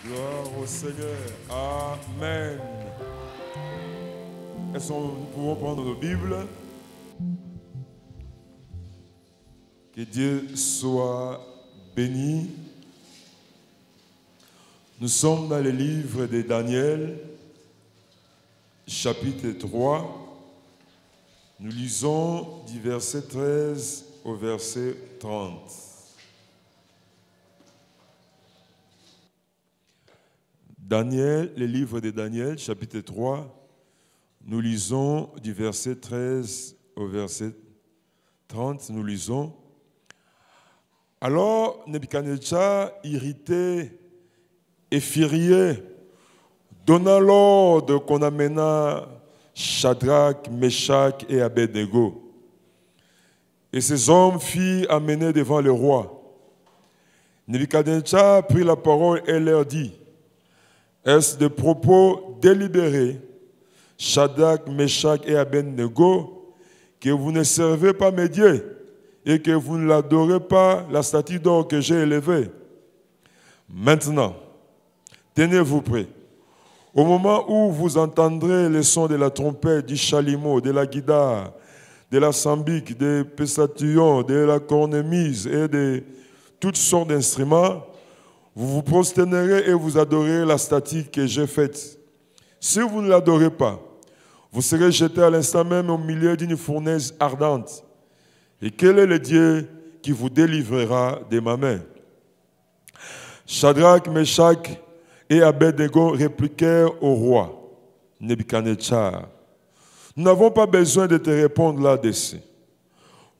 Gloire au Seigneur. Amen. Est-ce que nous pouvons prendre nos Bibles? Que Dieu soit béni. Nous sommes dans le livre de Daniel, chapitre 3. Nous lisons du verset 13 au verset 30. Daniel, le livre de Daniel, chapitre 3, nous lisons du verset 13 au verset 30, nous lisons. Alors, Nebuchadnezzar, irrité et furieux, donna l'ordre qu'on amena Shadrach, Meshach et Abednego. Et ces hommes furent amenés devant le roi. Nebuchadnezzar prit la parole et leur dit: est-ce de propos délibérés, Shadrach, Meshach et Abednego, que vous ne servez pas mes dieux et que vous ne l'adorez pas la statue d'or que j'ai élevée? Maintenant, tenez-vous prêts. Au moment où vous entendrez le son de la trompette, du chalumeau, de la guitare, de la sambique, des pessatillons, de la cornemuse et de toutes sortes d'instruments, vous vous prosternerez et vous adorerez la statue que j'ai faite. Si vous ne l'adorez pas, vous serez jeté à l'instant même au milieu d'une fournaise ardente. Et quel est le Dieu qui vous délivrera de ma main? Shadrach, Meshach et Abednego répliquèrent au roi Nebuchadnezzar: nous n'avons pas besoin de te répondre là-dessus.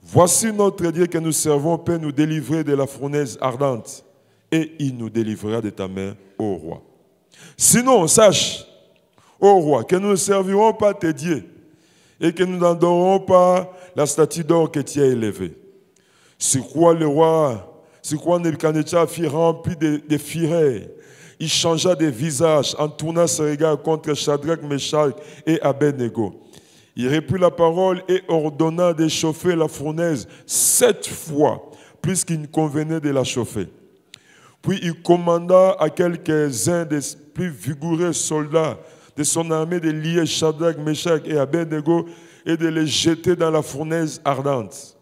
Voici notre Dieu que nous servons peut nous délivrer de la fournaise ardente, et il nous délivrera de ta main, ô roi. Sinon, sache, ô roi, que nous ne servirons pas tes dieux et que nous n'adorerons pas la statue d'or que tu as élevée. Sur quoi Nebuchadnezzar fut rempli de fureur. Il changea de visage en tournant ses regards contre Shadrach, Meshach et Abednego. Il reprit la parole et ordonna de chauffer la fournaise 7 fois, plus qu'il ne convenait de la chauffer. Puis il commanda à quelques-uns des plus vigoureux soldats de son armée de lier Shadrach, Meshach et Abednego et de les jeter dans la fournaise ardente.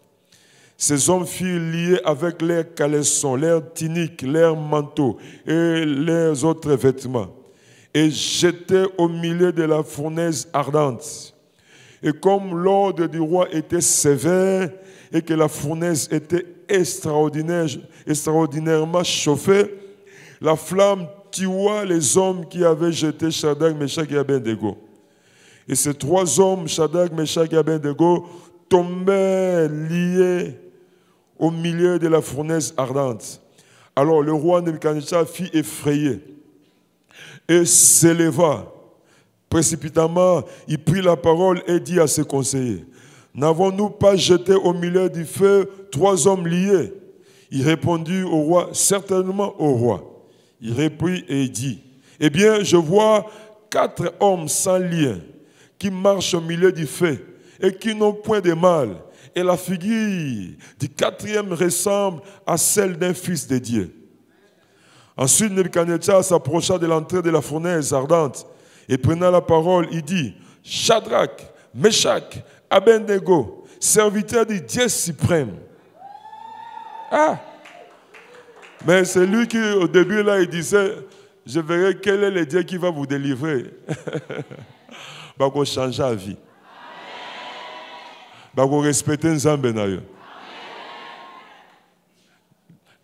Ces hommes furent liés avec leurs caleçons, leurs tuniques, leurs manteaux et leurs autres vêtements et jetés au milieu de la fournaise ardente. Et comme l'ordre du roi était sévère et que la fournaise était extraordinairement chauffée, la flamme tua les hommes qui avaient jeté Shadrach, Meshach et Abednego. Et ces 3 hommes, Shadrach, Meshach et Abednego, tombèrent liés au milieu de la fournaise ardente. Alors le roi Nebuchadnezzar fut effrayé et s'éleva. Précipitamment, il prit la parole et dit à ses conseillers: n'avons-nous pas jeté au milieu du feu 3 hommes liés? Il répondit au roi: certainement, au roi. Il reprit et dit: eh bien, je vois 4 hommes sans lien qui marchent au milieu du feu et qui n'ont point de mal. Et la figure du 4e ressemble à celle d'un fils de Dieu. Ensuite, Nebuchadnezzar s'approcha de l'entrée de la fournaise ardente et prenant la parole, il dit: Shadrach, Meshach, Abednego, serviteurs du Dieu suprême. Ah! Mais c'est lui qui, au début, là, il disait: je verrai quel est le Dieu qui va vous délivrer. Bah, qu'on change la vie. Bah, qu'on respecte Nzambe na yo.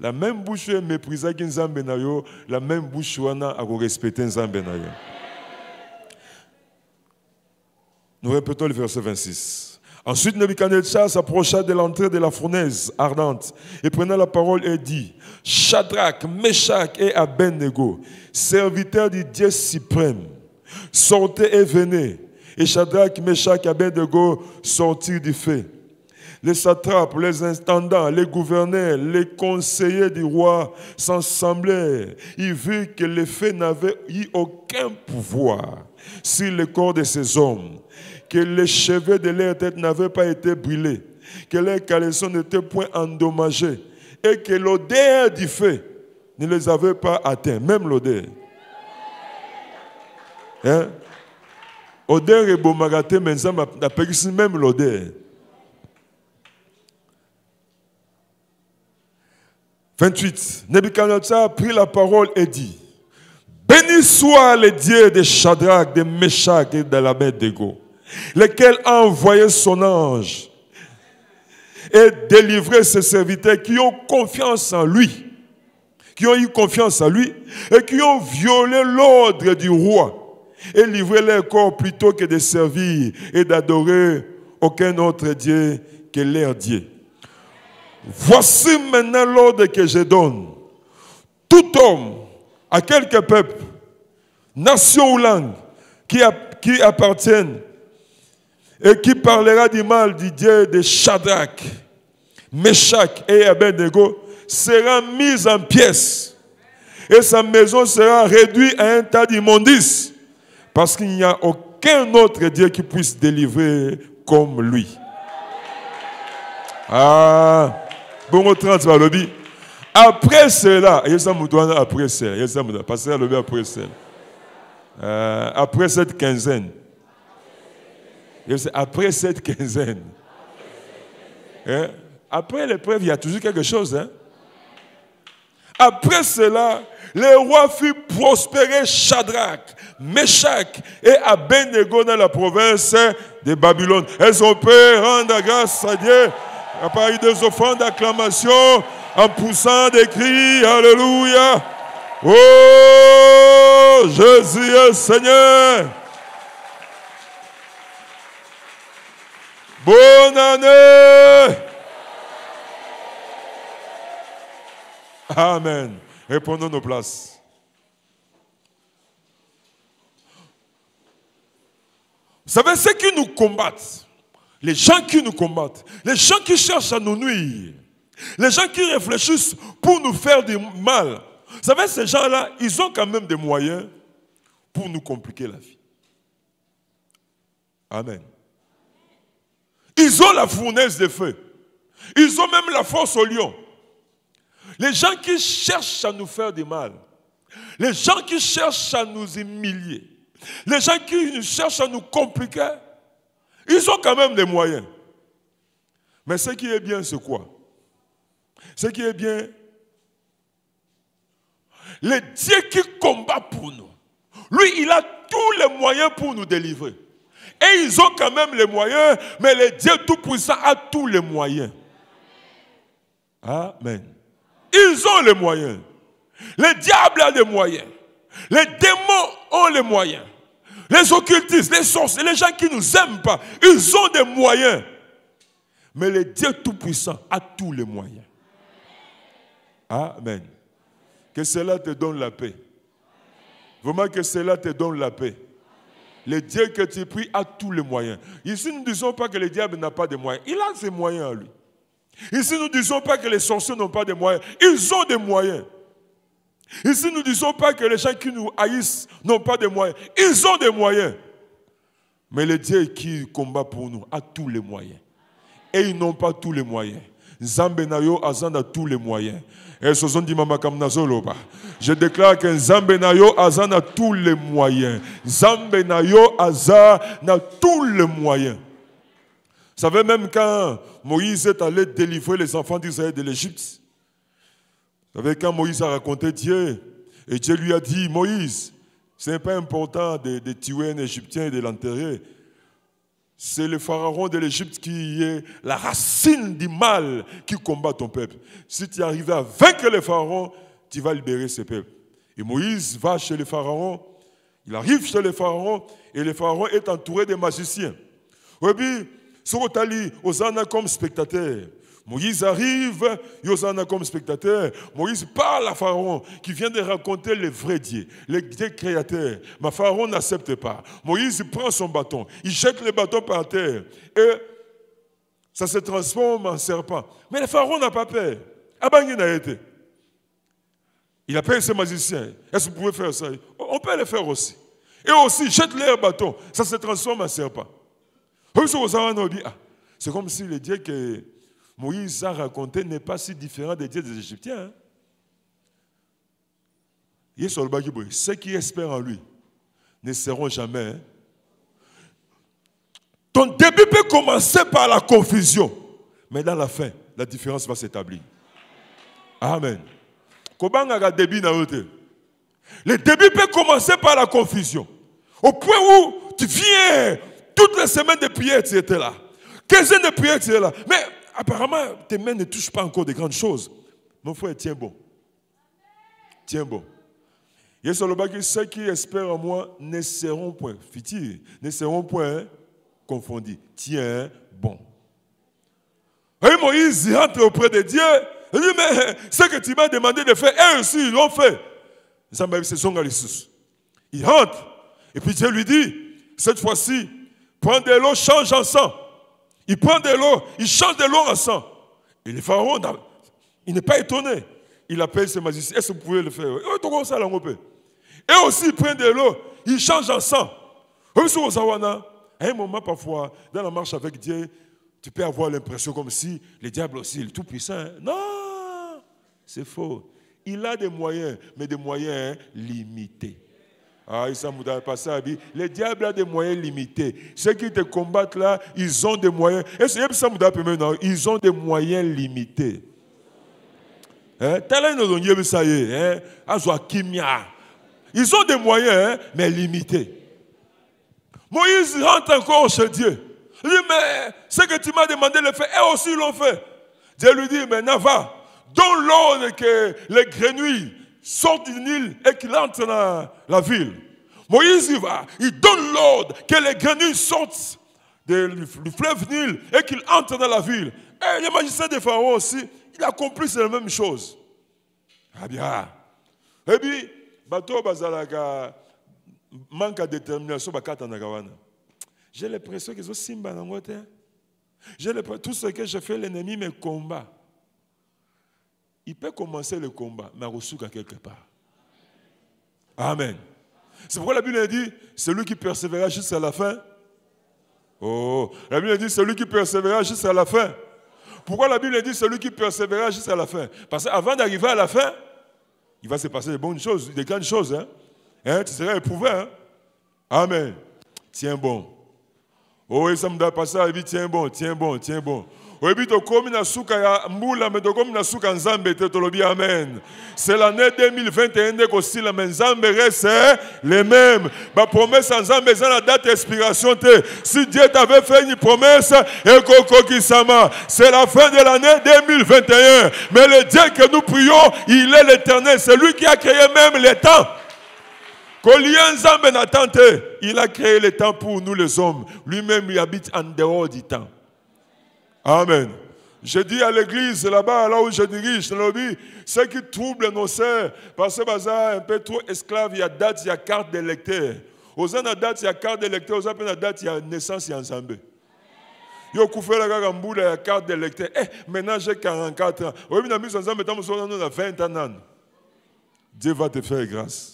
La même bouche est méprisée que Nzambe na yo, la même bouche wana a qu'on respecte Nzambe na yo. Nous répétons le verset 26. Ensuite, Nebuchadnezzar s'approcha de l'entrée de la fournaise ardente et prenant la parole et dit: Shadrach, Meshach et Abednego, serviteurs du Dieu suprême, sortez et venez. Et Shadrach, Meshach et Abednego sortirent du feu. Les satrapes, les intendants, les gouverneurs, les conseillers du roi s'assemblèrent. Ils virent que le feu n'avait eu aucun pouvoir sur le corps de ces hommes, que les cheveux de leur tête n'avaient pas été brûlés, que leurs caleçons n'étaient point endommagés et que l'odeur du feu ne les avait pas atteints, même l'odeur. Hein? Odeur et bomagate, mais ça m'a même l'odeur. 28. Nebuchadnezzar prit la parole et dit: béni soit le Dieu de Shadrach, de Meshach et de Abednego, lequel a envoyé son ange et délivré ses serviteurs qui ont confiance en lui, qui ont eu confiance en lui et qui ont violé l'ordre du roi et livré leur corps plutôt que de servir et d'adorer aucun autre Dieu que leur Dieu. Voici maintenant l'ordre que je donne. Tout homme, à quelque peuple, nation ou langue, qui appartiennent et qui parlera du mal du Dieu de Shadrach, Meshach et Abednego, sera mis en pièces et sa maison sera réduite à un tas d'immondices, parce qu'il n'y a aucun autre Dieu qui puisse délivrer comme lui. Ah, bon, 30 va le dire. Après cela, après cette quinzaine, après cette quinzaine, hein? Après l'épreuve, il y a toujours quelque chose. Hein? Après cela, le roi fit prospérer Shadrach, Meshach et Abednego dans la province de Babylone. Elles ont pu rendre grâce à Dieu à partir des offrandes d'acclamation, en poussant des cris, alléluia. Oh, Jésus est Seigneur. Bonne année. Amen. Répondons nos places. Vous savez, ceux qui nous combattent, les gens qui nous combattent, les gens qui cherchent à nous nuire, les gens qui réfléchissent pour nous faire du mal, vous savez, ces gens-là, ils ont quand même des moyens pour nous compliquer la vie. Amen. Ils ont la fournaise de feu. Ils ont même la force au lion. Les gens qui cherchent à nous faire du mal, les gens qui cherchent à nous humilier, les gens qui cherchent à nous compliquer, ils ont quand même des moyens. Mais ce qui est bien, c'est quoi? Ce qui est bien, le Dieu qui combat pour nous, lui, il a tous les moyens pour nous délivrer. Et ils ont quand même les moyens, mais le Dieu Tout-Puissant a tous les moyens. Amen. Ils ont les moyens. Le diable a des moyens. Les démons ont les moyens. Les occultistes, les sorciers, les gens qui ne nous aiment pas, ils ont des moyens. Mais le Dieu Tout-Puissant a tous les moyens. Amen. Que cela te donne la paix. Vraiment que cela te donne la paix. Le Dieu que tu pries a tous les moyens. Ici, nous ne disons pas que le diable n'a pas de moyens. Il a ses moyens à lui. Ici, nous ne disons pas que les sorciers n'ont pas de moyens. Ils ont des moyens. Ici, nous ne disons pas que les gens qui nous haïssent n'ont pas de moyens. Ils ont des moyens. Mais le Dieu qui combat pour nous a tous les moyens. Et ils n'ont pas tous les moyens. Nzambe nayo azana tous les moyens. Je déclare que Nzambe nayo azana tous les moyens. Nzambe nayo azana tous les moyens. Vous savez, même quand Moïse est allé délivrer les enfants d'Israël de l'Égypte, vous savez, quand Moïse a raconté Dieu, et Dieu lui a dit, Moïse, ce n'est pas important de tuer un Égyptien et de l'enterrer. C'est le pharaon de l'Égypte qui est la racine du mal qui combat ton peuple. Si tu arrives à vaincre le pharaon, tu vas libérer ce peuple. Et Moïse va chez le pharaon, il arrive chez le pharaon, et le pharaon est entouré de magiciens. Oui, Sorotali, Osana comme spectateur. Moïse arrive, Osana comme spectateur. Moïse parle à Pharaon qui vient de raconter le vrai Dieu, le Dieu créateur. Mais Pharaon n'accepte pas. Moïse prend son bâton, il jette le bâton par terre et ça se transforme en serpent. Mais le Pharaon n'a pas peur. Abangui n'a été. Il appelle ses magiciens. Est-ce que vous pouvez faire ça? On peut le faire aussi. Et aussi, jette leur bâton, ça se transforme en serpent. C'est comme si le Dieu que Moïse a raconté n'est pas si différent des dieux des Égyptiens. Ceux qui espèrent en lui ne seront jamais. Hein. Ton début peut commencer par la confusion, mais dans la fin, la différence va s'établir. Amen. Le début peut commencer par la confusion. Au point où tu viens, toutes les semaines de prière, tu étais là. 15 ans de prière, tu es là. Mais apparemment, tes mains ne touchent pas encore de grandes choses. Mon frère, tiens bon. Tiens bon. Et ceux qui espèrent en moi ne seront point, ne seront point confondus. Tiens bon. Et Moïse rentre auprès de Dieu. Il dit, mais ce que tu m'as demandé de faire, eux aussi, ils l'ont fait. Il rentre. Et puis Dieu lui dit, cette fois-ci, prends de l'eau, change en sang. Il prend de l'eau, il change de l'eau en sang. Et le pharaon, il n'est pas étonné. Il appelle ses magiciens. Est-ce que vous pouvez le faire? Et aussi, il prend de l'eau, il change en sang. À un moment, parfois, dans la marche avec Dieu, tu peux avoir l'impression comme si le diable aussi, il est tout puissant. Non, c'est faux. Il a des moyens, mais des moyens limités. Ah, le diable a des moyens limités. Ceux qui te combattent là, ils ont des moyens. Ils ont des moyens limités. Ils ont des moyens, mais limités. Moïse rentre encore chez Dieu. Il dit, mais ce que tu m'as demandé de faire, eux aussi l'ont fait. Dieu lui dit, maintenant va, donne l'ordre que les grenouilles sortent du Nil et qu'ils entrent dans la ville. Moïse y va, il donne l'ordre que les grenouilles sortent du fleuve Nil et qu'ils entrent dans la ville. Et les magiciens de Pharaon aussi, ils accomplissent la même chose. Ah bien. Et puis, bateau bazalaka manque de détermination bakata nagawana. J'ai l'impression qu'ils ont simba dans mon terre. Tout ce que je fais, l'ennemi me combat. Il peut commencer le combat, mais à quelque part. Amen. C'est pourquoi la Bible dit, celui qui persévérera jusqu'à la fin. Oh, la Bible dit, celui qui persévérera jusqu'à la fin. Pourquoi la Bible dit, celui qui persévérera jusqu'à la fin? Parce qu'avant d'arriver à la fin, il va se passer de bonnes choses, de grandes choses. Hein? Tu seras éprouvé. Hein? Amen. Tiens bon. Oh, et ça me doit passer à la vie, tiens bon, tiens bon, tiens bon. C'est l'année 2021 que aussi la Nzambe reste les mêmes. Ma promesse en Nzambe c'est la date d'expiration. Si Dieu t'avait fait une promesse, c'est la fin de l'année 2021. Mais le Dieu que nous prions, il est l'éternel. C'est lui qui a créé même les temps. Il a créé le temps pour nous les hommes. Lui-même, il habite en dehors du temps. Amen. Je dis à l'église, là-bas, là où je dirige, ceux qui troublent nos sœurs, parce que c'est un peu trop esclave, il y a date, il y a carte d'électeur. Aux ans, il y a date, il y a carte d'électeur. Aux ans, il y a date, il y a naissance, il y a ensemble. Il y a carte d'électeur. Maintenant, j'ai 44 ans. Oui, mais on a 20 ans. Dieu va te faire grâce.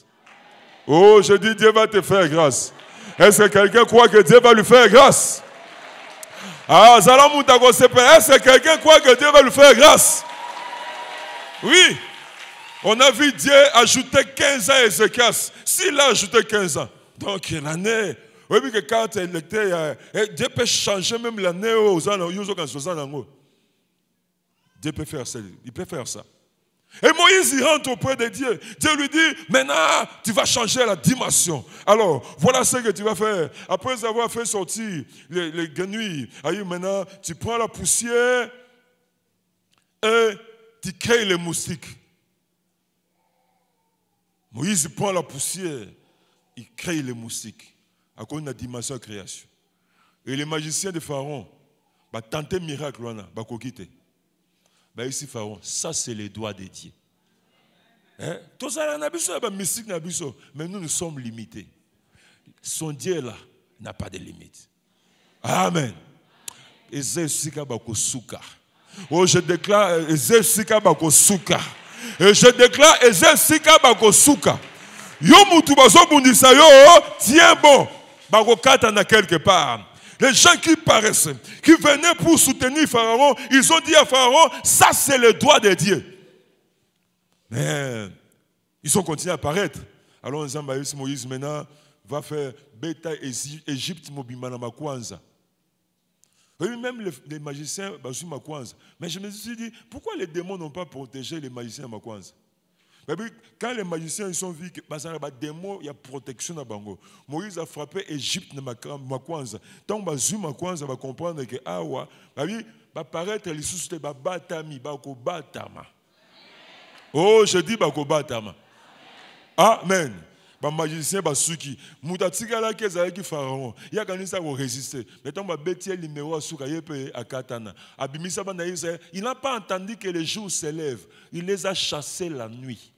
Oh, je dis, Dieu va te faire grâce. Est-ce que quelqu'un croit que Dieu va lui faire grâce? Ah, est-ce que quelqu'un croit que Dieu va lui faire grâce? Oui. On a vu Dieu ajouter 15 ans à Ézéchias. S'il a ajouté 15 ans, donc l'année, oui, que quand Dieu peut changer même l'année aux ans, Dieu peut faire ça. Il peut faire ça. Et Moïse, il rentre auprès de Dieu. Dieu lui dit, maintenant, tu vas changer la dimension. Alors, voilà ce que tu vas faire. Après avoir fait sortir les grenouilles, maintenant, tu prends la poussière et tu crées les moustiques. Moïse prend la poussière, il crée les moustiques. À cause de la dimension de création. Et les magiciens de Pharaon, tenter miracle, ici, Pharaon, ça c'est les doigts de Dieu. Tout ça, mystique, mais nous sommes limités. Son Dieu là n'a pas de limite. Amen. Oh, je déclare et je déclare Ezesika Bakosuka. Yo mutu bazo bundisa yo, tiens bon, bakokata na quelque part. Les gens qui paraissent, qui venaient pour soutenir Pharaon, ils ont dit à Pharaon, ça c'est le doigt de Dieu. Mais ils ont continué à apparaître. Alors Moïse maintenant, va faire bêta Égypte mobimana makwanza. Oui, même les magiciens, mais je me suis dit, pourquoi les démons n'ont pas protégé les magiciens à Makwanza? Quand les magiciens ils sont vus que les démons, il y a protection à Bango. Moïse a frappé Égypte à Makwanza. Tant que Makwanza va comprendre que Awa, va paraître les sous de Batami, Bakobatama. Oh, je dis Bakobatama. Amen. Les magiciens, les souki. Moutatika là qui est pharaon. Il y a quand ça va résister. Maintenant, ma bêtise numéro à Katana. Il n'a pas entendu que les jours s'élèvent. Il les a chassés la nuit.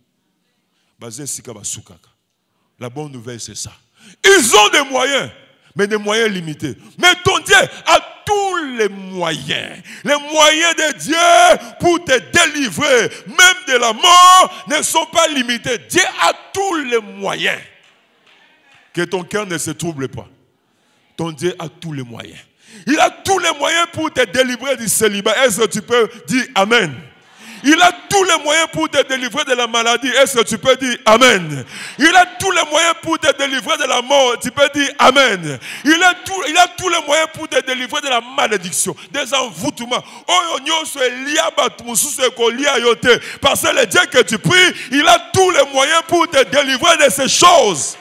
La bonne nouvelle, c'est ça. Ils ont des moyens, mais des moyens limités. Mais ton Dieu a tous les moyens de Dieu pour te délivrer, même de la mort, ne sont pas limités. Dieu a tous les moyens. Que ton cœur ne se trouble pas. Ton Dieu a tous les moyens. Il a tous les moyens pour te délivrer du célibat. Est-ce que tu peux dire Amen? Il a tous les moyens pour te délivrer de la maladie. Est-ce que tu peux dire Amen? Il a tous les moyens pour te délivrer de la mort. Tu peux dire Amen. Il a tous les moyens pour te délivrer de la malédiction, des envoûtements. Parce que le Dieu que tu pries, il a tous les moyens pour te délivrer de ces choses.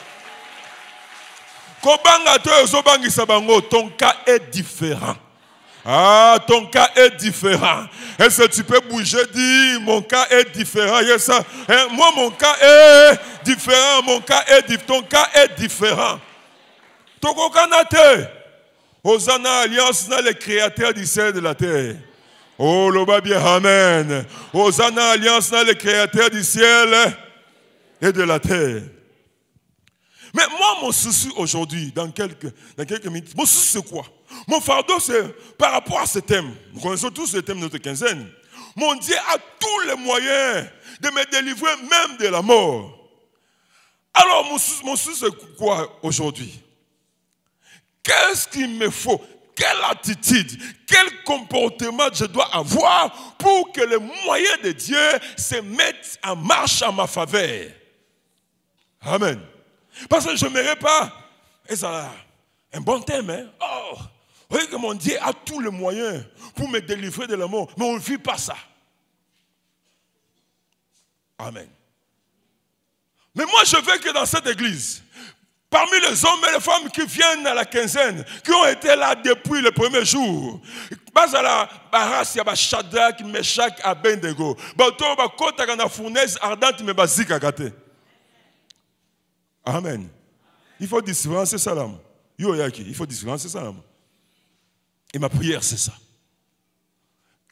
Ton cas est différent. Ah, ton cas est différent. Est-ce que tu peux bouger, dire, mon cas est différent? Yes, moi, mon cas est différent. Mon cas est différent. Ton cas est différent. Ton cocanate. Hosanna, alliance, le créateur du ciel et de la terre. Oh, l'oba bien, amen. Hosanna, alliance, le créateur du ciel et de la terre. Mais moi, mon souci aujourd'hui, dans quelques minutes, mon souci c'est quoi? Mon fardeau, c'est par rapport à ce thème. Nous connaissons tous le thème de notre quinzaine. Mon Dieu a tous les moyens de me délivrer même de la mort. Alors, mon souci, c'est quoi aujourd'hui? Qu'est-ce qu'il me faut? Quelle attitude, quel comportement je dois avoir pour que les moyens de Dieu se mettent en marche en ma faveur? Amen. Parce que je n'aimerais pas, et ça un bon thème, hein? Oh, voyez que mon Dieu a tous les moyens pour me délivrer de la mort, mais on ne vit pas ça. Amen. Mais moi, je veux que dans cette église, parmi les hommes et les femmes qui viennent à la quinzaine, qui ont été là depuis le premier jour, Bazala, Baras, Yaba Shadrach, Meshach, Abednego, Bato, Bakota, Gana fournaise ardente, mais Bazika gâté. Amen. Il faut différencier ça là. Il faut différencier ça là. Et ma prière, c'est ça.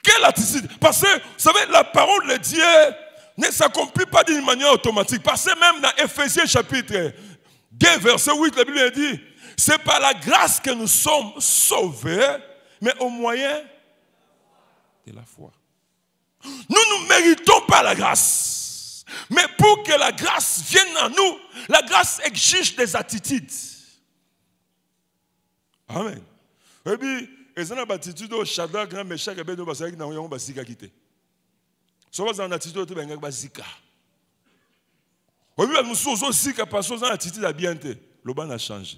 Quelle attitude? Parce que, vous savez, la parole de Dieu ne s'accomplit pas d'une manière automatique. Parce que même dans Éphésiens chapitre 2, verset 8, la Bible dit, c'est par la grâce que nous sommes sauvés, mais au moyen de la foi. Nous ne méritons pas la grâce. Mais pour que la grâce vienne à nous, la grâce exige des attitudes. Amen. Et puis, ils ont une attitude au Shadrach, Meshach, Abednego, parce qu'ils n'ont pas quitté. Soit dans l'attitude au Tébénga, Basika. Et puis, nous sommes aussi parce qu'ils ont une attitude à bien te. Le ban a changé.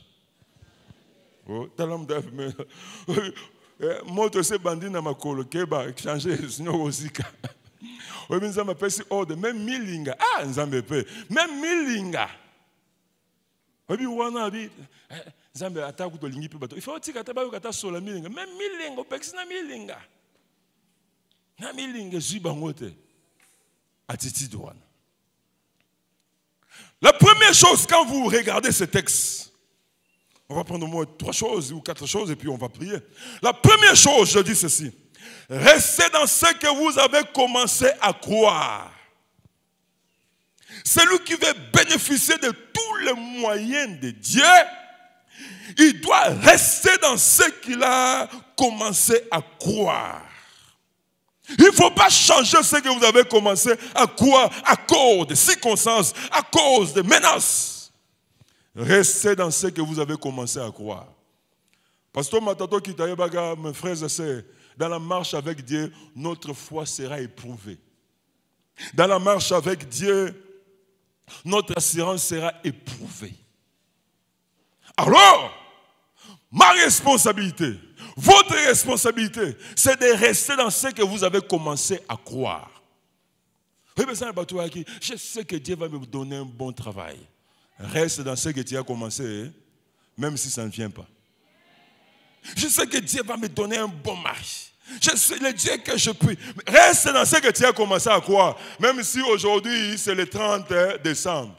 Oh, talam d'af, mais. Moi, je sais bandit dans ma colo, qui va changer, sinon aussi. Oui, mais ça m'appelle si ordre, même milinga. Ah, nous avons fait. Même milinga. Oui, mais on a dit, Zambe attaque de lingi bateau. Il faut que tu aies sur la milinga. Même milinga, on peut que c'est na milinga. Na milinga, je suis bangote. Attitude one. La première chose, quand vous regardez ce texte, on va prendre au moins 3 choses ou 4 choses et puis on va prier. La première chose, je dis ceci. Restez dans ce que vous avez commencé à croire. Celui qui veut bénéficier de tous les moyens de Dieu, il doit rester dans ce qu'il a commencé à croire. Il ne faut pas changer ce que vous avez commencé à croire à cause de circonstances, à cause de menaces. Restez dans ce que vous avez commencé à croire. Pasteur Matato Kitayebaga, mes frères et sœurs, dans la marche avec Dieu, notre foi sera éprouvée. Dans la marche avec Dieu, notre assurance sera éprouvée. Alors, ma responsabilité, votre responsabilité, c'est de rester dans ce que vous avez commencé à croire. Je sais que Dieu va me donner un bon travail. Reste dans ce que tu as commencé, même si ça ne vient pas. Je sais que Dieu va me donner un bon mari. Je sais le Dieu que je prie. Reste dans ce que tu as commencé à croire. Même si aujourd'hui c'est le 30 décembre.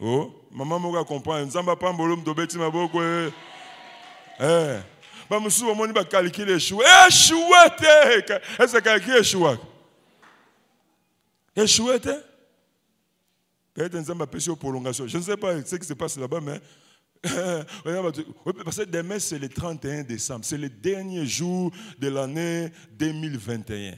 Oh, maman m'a compris. Nous n'avons pas volume de bêtises ma beaucoup. Eh, bah monsieur, on va calculer échoué. Échoué, est-ce que calculer échoué? Échoué, peut-être nous avons appelé sur prolongation. Je ne sais pas ce qui se passe là-bas, mais parce que demain c'est le 31 décembre, c'est le dernier jour de l'année 2021.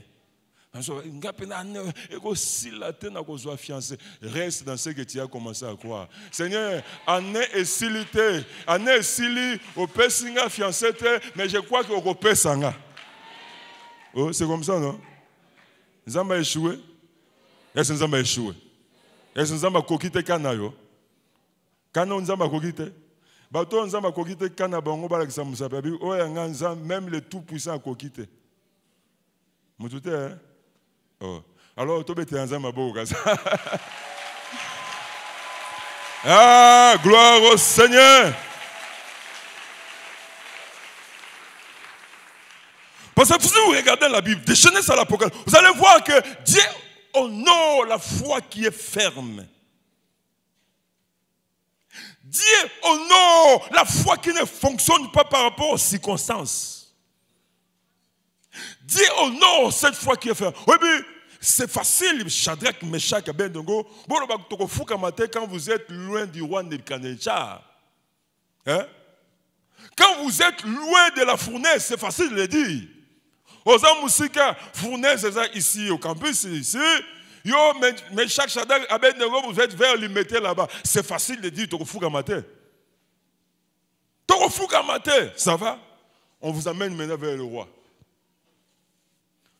Reste dans ce que tu as commencé à croire. Seigneur, année et silité, année et sili, au pessinga fiancé, mais je crois qu'au pesanga. Oh, c'est comme ça, non? Nous avons échoué. Est-ce que nous avons échoué? Est-ce que nous avons coquité canayo? Quand nous avons coquité? Bato nous avons coquité canabango, même le tout puissant a coquité. Vous tout hein? Oh. Alors, tu es en mabo. Ah, gloire au Seigneur. Parce que si vous regardez la Bible, de Genèse à l'Apocalypse, vous allez voir que Dieu honore la foi qui est ferme. Dieu honore la foi qui ne fonctionne pas par rapport aux circonstances. Dieu honore cette foi qui est ferme. Oui, mais c'est facile, Shadrach, Meshach, Abednego. Quand vous êtes loin du roi Nebuchadnezzar. Hein? Quand vous êtes loin de la fournaise, c'est facile de le dire. Aux Moussika, fournaise, c'est ici au campus, ici. Yo, Meshach, Shadrach, Abednego, vous êtes vers l'immédiat là-bas. C'est facile de dire, ça va? On vous amène maintenant vers le roi.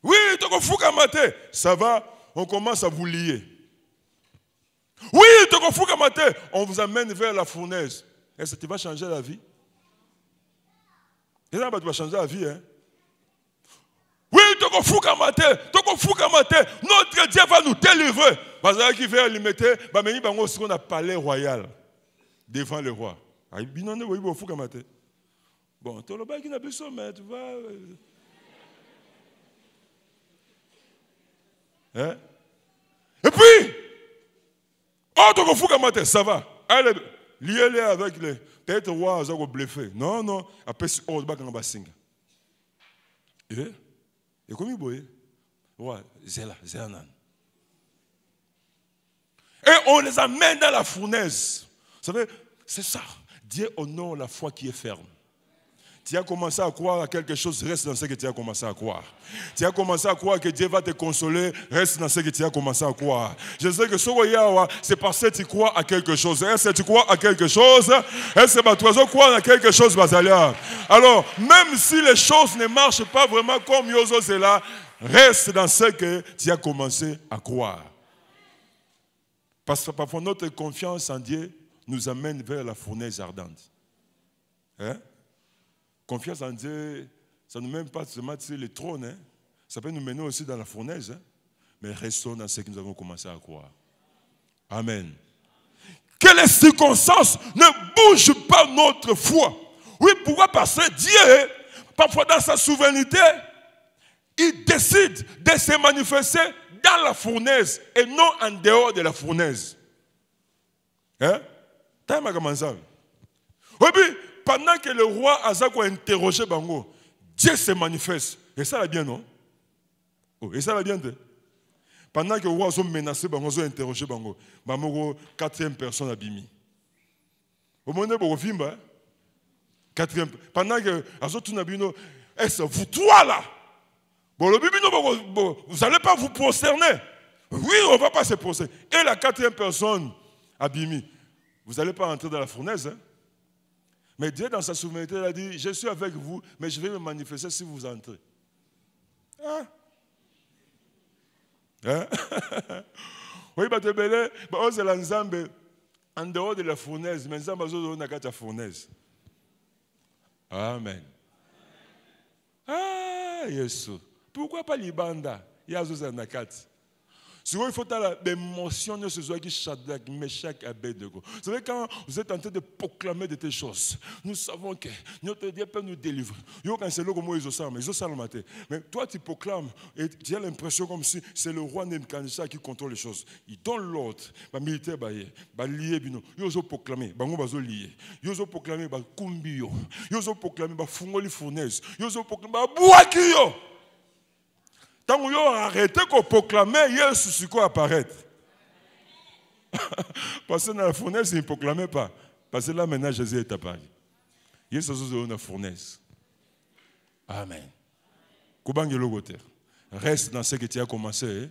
Oui, ça va, on commence à vous lier. Oui, on vous amène vers la fournaise. Est-ce que tu vas changer la vie? Et là, tu vas changer la vie, hein? Oui, notre Dieu va nous délivrer. Parce qu'il va limiter, on a palais royal devant le roi. Bon, tu n'as pas besoin, mais tu vas. Hein? Et puis, ça va. Allez, liez-les avec les. Peut-être le roi a bluffé. Non, non. Après, on va basinga. Et comme il boit, roi, Zéla, Zéanan. Et on les amène dans la fournaise. Vous savez, c'est ça. Dieu honore la foi qui est ferme. Tu as commencé à croire à quelque chose, reste dans ce que tu as commencé à croire. Tu as commencé à croire que Dieu va te consoler, reste dans ce que tu as commencé à croire. Je sais que c'est parce que tu crois à quelque chose. Est-ce que tu crois à quelque chose? Est-ce que tu crois à quelque chose, Basalia? Alors, même si les choses ne marchent pas vraiment comme Yozo c'est là, reste dans ce que tu as commencé à croire. Parce que parfois notre confiance en Dieu nous amène vers la fournaise ardente. Hein? Confiance en Dieu, ça ne nous mène pas seulement sur le trône, hein. Ça peut nous mener aussi dans la fournaise, hein. Mais restons dans ce que nous avons commencé à croire. Amen. Que les circonstances ne bougent pas notre foi. Oui, pourquoi? Parce que Dieu, parfois dans sa souveraineté, il décide de se manifester dans la fournaise et non en dehors de la fournaise. Hein? T'as comment ça? Oui, puis, pendant que le roi Azako a interrogé Bango, Dieu se manifeste. Et ça va bien, non? Oh, et ça va bien, pendant que le roi a menacé Bango, a interrogé Bango, Bango, 4e personne a bimi. Au moment où on a 4e. Pendant que Azotou Nabino, est-ce vous trois là? Bon, le bibino, vous n'allez pas vous prosterner. Oui, on ne va pas se prosterner. Et la 4e personne a bimi. Vous n'allez pas entrer dans la fournaise, hein? Mais Dieu, dans sa souveraineté, il a dit, je suis avec vous, mais je vais me manifester si vous entrez. Hein? Hein? Oui, c'est l'ensemble. En dehors de la fournaise, mais ça, on a la fournaise. Amen. Ah, Yesu. Pourquoi pas l'Ibanda? Il y a des nakati. Si il faut l'émotion de ce soir qui Shadrach, Meshach et Abednego. Vous savez, quand vous êtes en train de proclamer de telles choses, nous savons que notre Dieu peut nous délivrer. Mais toi, tu proclames et tu as l'impression comme si c'est le roi Nebuchadnezzar qui contrôle les choses. Il donne l'ordre, les militaires, ils lié, ils ont proclamé, ils ont lié, ils ont proclamé, ils ont proclamé, ils fournaise, ils ont proclamé, tant qu'on a arrêté de proclamer, Jésus c'est quoi apparaître. Parce que dans la fournaise, il ne proclamait pas. Parce que là, maintenant, Jésus est apparu. Jésus est dans la fournaise. Amen. Reste dans ce que tu as commencé.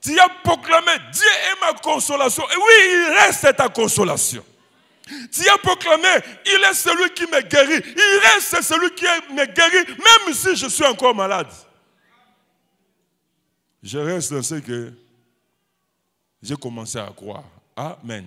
Tu as proclamé, Dieu est ma consolation. Et oui, il reste ta consolation. Tu as proclamé, il est celui qui me guérit. Il reste celui qui me guérit, même si je suis encore malade. Je reste dans ce que j'ai commencé à croire. Amen.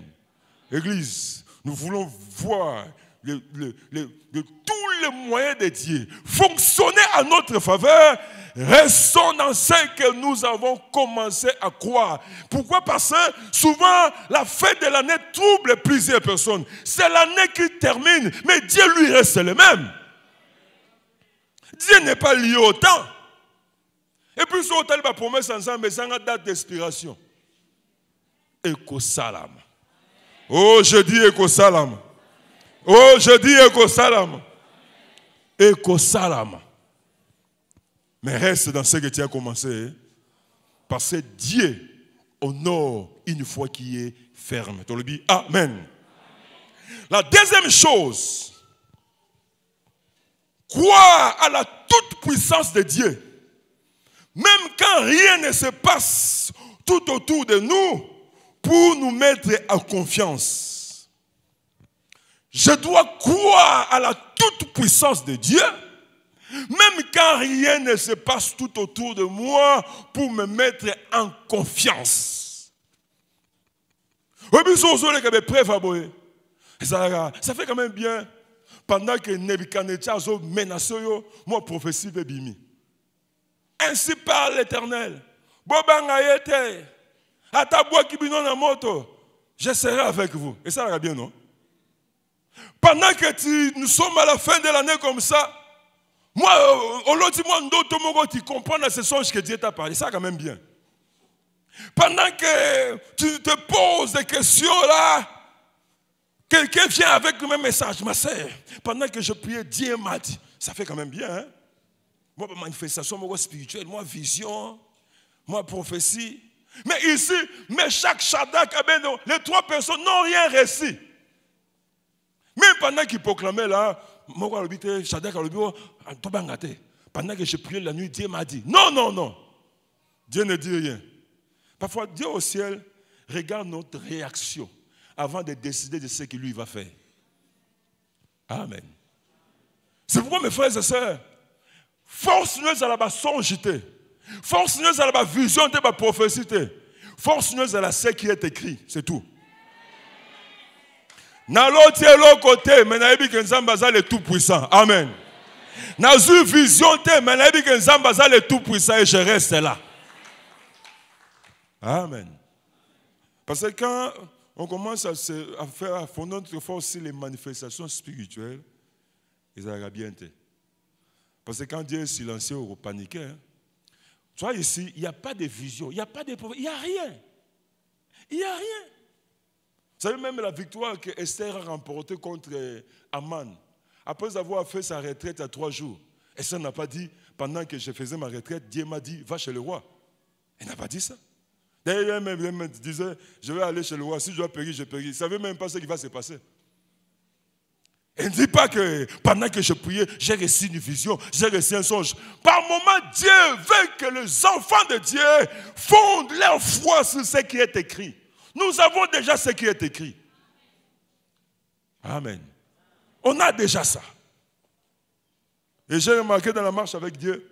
Église, nous voulons voir tous les moyens de Dieu fonctionner à notre faveur. Restons dans ce que nous avons commencé à croire. Pourquoi? Parce que souvent, la fin de l'année trouble plusieurs personnes. C'est l'année qui termine, mais Dieu lui reste le même. Dieu n'est pas lié au temps. Et puis, si on a la promesse ensemble, mais ça a une date d'expiration. Éco-salam. Oh, je dis éco-salam. Oh, je dis éco-salam. Éco-salam. Mais reste dans ce que tu as commencé. Parce que Dieu honore une foi qui est ferme. Tu le dis, Amen. La deuxième chose, croire à la toute puissance de Dieu. Même quand rien ne se passe tout autour de nous, pour nous mettre en confiance. Je dois croire à la toute puissance de Dieu, même quand rien ne se passe tout autour de moi, pour me mettre en confiance. Ça fait quand même bien, pendant que Nebuchadnezzar a menacé, moi prophétie de Bimi. Ainsi parle l'Éternel. Je serai avec vous. Et ça va bien, non? Pendant que nous sommes à la fin de l'année comme ça, moi, tu comprends dans ce songe que Dieu t'a parlé. Ça va quand même bien. Pendant que tu te poses des questions là, quelqu'un vient avec le même message. Ma sœur, pendant que je priais, Dieu m'a dit. Ça fait quand même bien, hein? Moi, manifestation, moi, spirituelle, moi, vision, moi, prophétie. Mais ici, Meshach, Shadrach, Abednego, les trois personnes n'ont rien réussi. Même pendant qu'ils proclamaient là, moi, Shadrach, pendant que je priais la nuit, Dieu m'a dit, non, non, non. Dieu ne dit rien. Parfois, Dieu au ciel regarde notre réaction avant de décider de ce qu'il lui va faire. Amen. C'est pourquoi, mes frères et sœurs, force-nous à la songité. Force-nous à la vision de la prophétie. Force-nous à la ce qui est écrit. C'est tout. Dans l'autre côté, mais naïbi que Nzambaza est tout puissant. Amen. Dans une vision, mais naïbi que Nzambaza est tout puissant et je reste là. Amen. Parce que quand on commence à faire à fond notre force sur les manifestations spirituelles, ils auraient bien été. Parce que quand Dieu est silencieux ou paniqué, hein, tu vois ici, il n'y a pas de vision, il n'y a pas de prophétie, il n'y a rien. Il n'y a rien. Vous savez même la victoire que Esther a remportée contre Aman. Après avoir fait sa retraite à 3 jours, Esther n'a pas dit, pendant que je faisais ma retraite, Dieu m'a dit, va chez le roi. Elle n'a pas dit ça. D'ailleurs, elle me disait, je vais aller chez le roi, si je dois périr, je péris. Il ne savait même pas ce qui va se passer. Elle ne dit pas que pendant que je priais, j'ai reçu une vision, j'ai reçu un songe. Par moment, Dieu veut que les enfants de Dieu fondent leur foi sur ce qui est écrit. Nous avons déjà ce qui est écrit. Amen. On a déjà ça. Et j'ai remarqué dans la marche avec Dieu,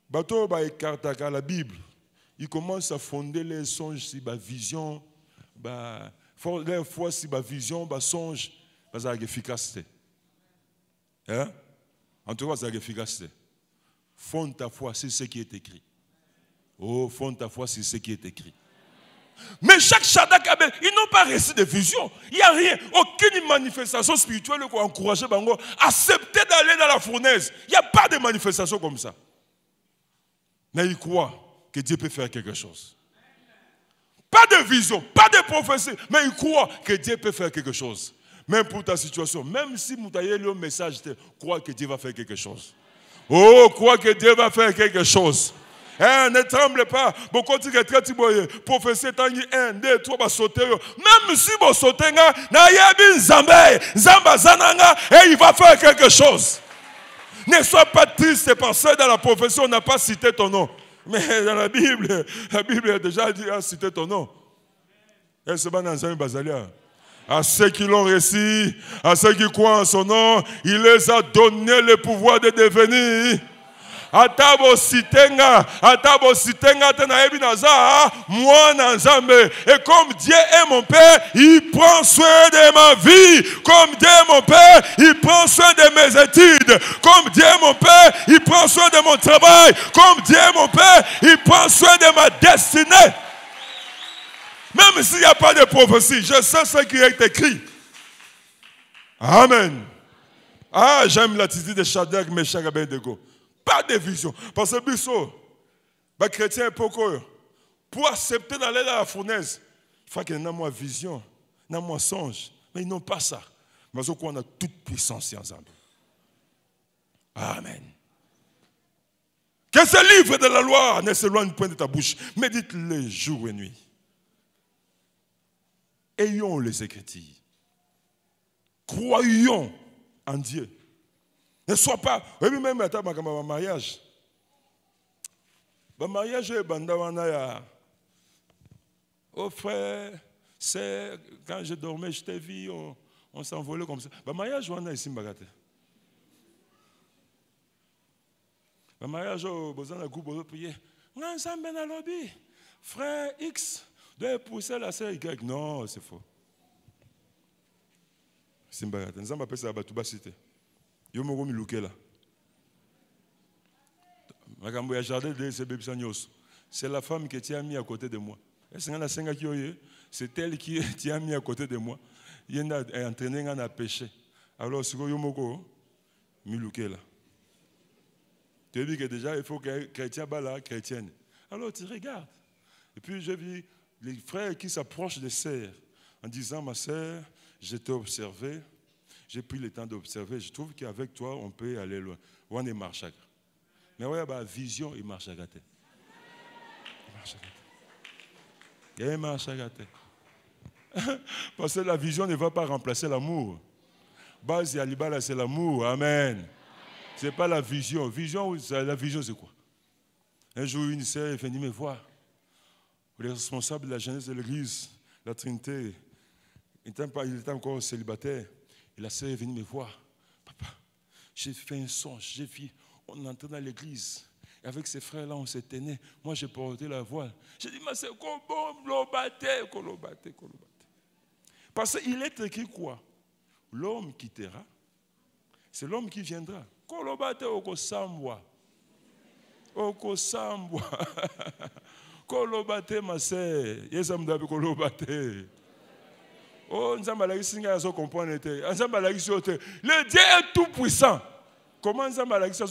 bateau la Bible, il commence à fonder les songes sur la vision, La foi, si ma vision, ma songe, ça a efficacité. Hein? En tout cas, ça a efficacité. Fonde ta foi sur ce qui est écrit. Oh, fonde ta foi sur ce qui est écrit. Mais chaque Shadrach, ils n'ont pas reçu de vision. Il n'y a rien, aucune manifestation spirituelle qui a encouragé Bango à accepter d'aller dans la fournaise. Il n'y a pas de manifestation comme ça. Mais ils croient que Dieu peut faire quelque chose. Pas de vision, pas de prophétie, mais ils croient que Dieu peut faire quelque chose. Même pour ta situation, même si vous avez le message, crois que Dieu va faire quelque chose. Oh, crois que Dieu va faire quelque chose. Ne tremble pas. Beaucoup de gens prophétie 1, 2, 3 va sauter. Même si vous sautez, et il va faire quelque chose. Ne sois pas triste parce que dans la prophétie, on n'a pas cité ton nom. Mais dans la Bible a déjà dit à citer ton nom. Et c'est pas dans un basalia. À ceux qui l'ont reçu, à ceux qui croient en son nom, il les a donné le pouvoir de devenir. Atabo sitenga tena ebi naza, moi nanzambe. Et comme Dieu est mon Père, il prend soin de ma vie. Comme Dieu est mon Père, il prend soin de mes études. Comme Dieu est mon Père, il prend soin de mon travail. Comme Dieu est mon Père, il prend soin de ma destinée. Même s'il n'y a pas de prophétie, je sais ce qui est écrit. Amen. Ah, j'aime l'attitude de Shadrach, Meshach et Abednego. Pas de vision. Parce que Bissot, les chrétiens, pour accepter d'aller dans la fournaise, il faut qu'il y ait une vision, une songe. Mais ils n'ont pas ça. Mais on a toute puissance ensemble. Amen. Que ce livre de la loi ne s'éloigne point de ta bouche. Médite-le jour et nuit. Ayons les Écritures. Croyons en Dieu. Ne sois pas. Oui, même à un mariage. Le mariage est bandawana. Oh frère, c'est quand je dormais, je t'ai vu, on s'envolait comme ça. Le mariage, on a ici bagate. Le mariage, besoin d'un groupe, on prier. On a ensemble dans le lobby. Frère X doit pousser la sœur Y. Non, c'est faux. C'est bagate. Nous avons appelé ça Batouba Cité. C'est la femme que tu as mis à côté de moi. C'est elle qui t'a mis à côté de moi. Il a entraîné à péché. Alors, si vous avez tu as vu que déjà, il faut que les chrétiens soient là, chrétienne. Alors, tu regardes. Et puis, j'ai vu les frères qui s'approchent des sœurs en disant, ma sœur, je t'ai observé. J'ai pris le temps d'observer. Je trouve qu'avec toi, on peut aller loin. On est marché. Mais ouais, la vision, il marche à gâter. Il marche à gâter. Parce que la vision ne va pas remplacer l'amour. Base Yalibala, c'est l'amour. Amen. Ce n'est pas la vision. La vision, c'est quoi? Un jour, une sœur est venue me voir. Le responsable de la jeunesse de l'église, la Trinité, il était encore célibataire. Et la sœur est venue me voir. Papa, j'ai fait un songe, j'ai vu, on entrait dans l'église. Et avec ces frères-là, on s'est tenait. Moi, j'ai porté la voile. J'ai dit, mais c'est kolobate. Parce qu'il est écrit quoi? L'homme quittera. C'est l'homme qui viendra. Kolobate okosambwa. Kolobate, ma sœur. Yesamdabi kolobate. Oh, le Dieu est tout puissant. Comment ça m'a dit ça?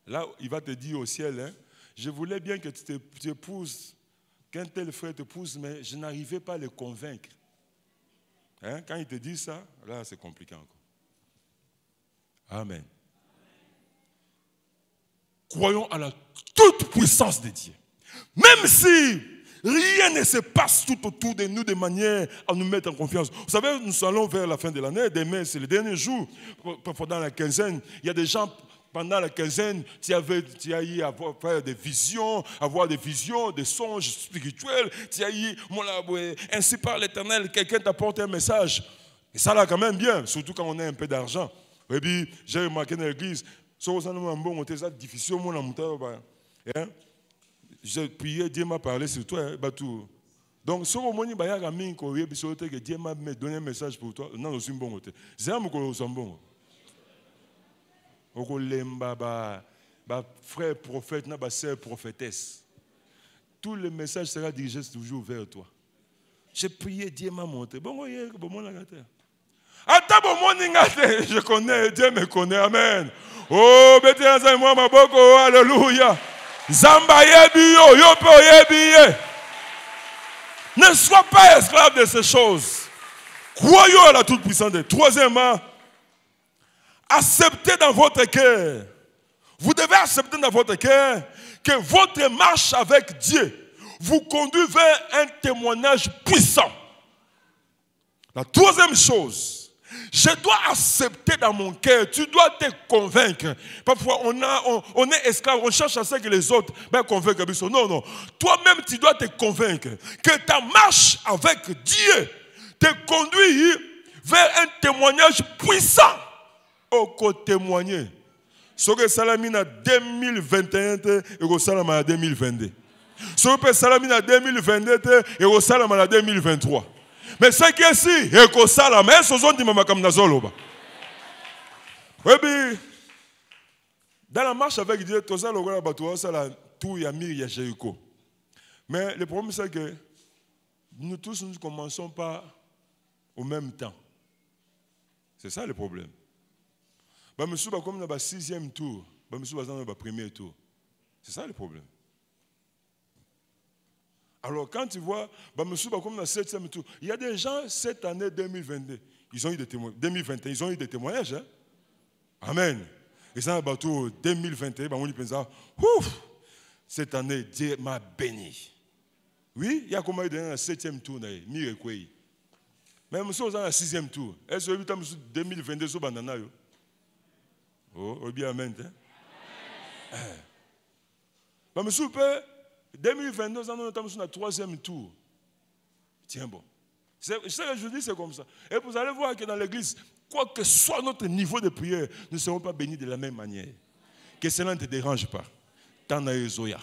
Là, il va te dire au ciel, hein, je voulais bien que tu épouses, qu'un tel frère t'épouse, mais je n'arrivais pas à le convaincre. Hein, quand il te dit ça, là, c'est compliqué encore. Amen. Croyons à la toute puissance de Dieu. Même si rien ne se passe tout autour de nous de manière à nous mettre en confiance. Vous savez, nous allons vers la fin de l'année. Demain, c'est le dernier jour. Pendant la quinzaine, il y a des gens, pendant la quinzaine, tu as eu à faire des visions, des songes spirituels. Tu as eu, ainsi par l'Éternel, quelqu'un t'apporte un message. Et ça, là, quand même bien, surtout quand on a un peu d'argent. Et puis, j'ai remarqué dans l'église, c'est difficile. j'ai prié, Dieu m'a parlé sur toi, Batou. Donc, si vous avez dit que Dieu m'a donné un message pour toi, non, c'est un bon côté. C'est un bon. Frère prophète, sœur prophétesse. Tout le message sera dirigé toujours vers toi. J'ai prié, Dieu m'a montré. Bon, je connais, Dieu me connaît, amen. Oh, bété, moi, ma boko, alléluia. Zamba yebi yo, yopo yebi. Ne sois pas esclave de ces choses. Croyons à la toute-puissance. Troisièmement, acceptez dans votre cœur. Vous devez accepter dans votre cœur que votre marche avec Dieu vous conduit vers un témoignage puissant. La troisième chose, je dois accepter dans mon cœur, tu dois te convaincre. Parfois, on est esclave, on cherche à ce que les autres convainquent. Non, non. Toi-même, tu dois te convaincre que ta marche avec Dieu te conduit vers un témoignage puissant. Au côté témoigner. Ce que Salamina 2021 et Salamina 2022. Ce que Salamina 2022 et Salamina 2023. Mais ce qui est ici, et Salamina, ce sont des mamans comme Nazoloba. Oui, dans la marche avec Dieu, tout ça, tout y a mis, il y a Jéricho. Mais le problème, c'est que nous tous, nous ne commençons pas au même temps. C'est ça le problème. Nous sommes comme dans le 6e tour, nous sommes dans le 1er tour. C'est ça le problème. Alors quand tu vois, nous sommes comme dans le 7e tour, il y a des gens cette année 2022, ils ont eu des témoignages. 2021, ils ont eu des témoignages. Hein? Amen. Et ça, 2021, on dit ouf, cette année, Dieu m'a béni. Oui, il y a comment dans le 7e tour, mais nous sommes dans le 6e tour. Est-ce que 2022, c'est banana? Oh, bien, amen. Mais monsieur, 2022, nous sommes dans le 3e tour. Tiens bon. Ce que je dis, c'est comme ça. Et vous allez voir que dans l'église, quoi que soit notre niveau de prière, nous ne serons pas bénis de la même manière. Que cela ne te dérange pas. Tana Zoya.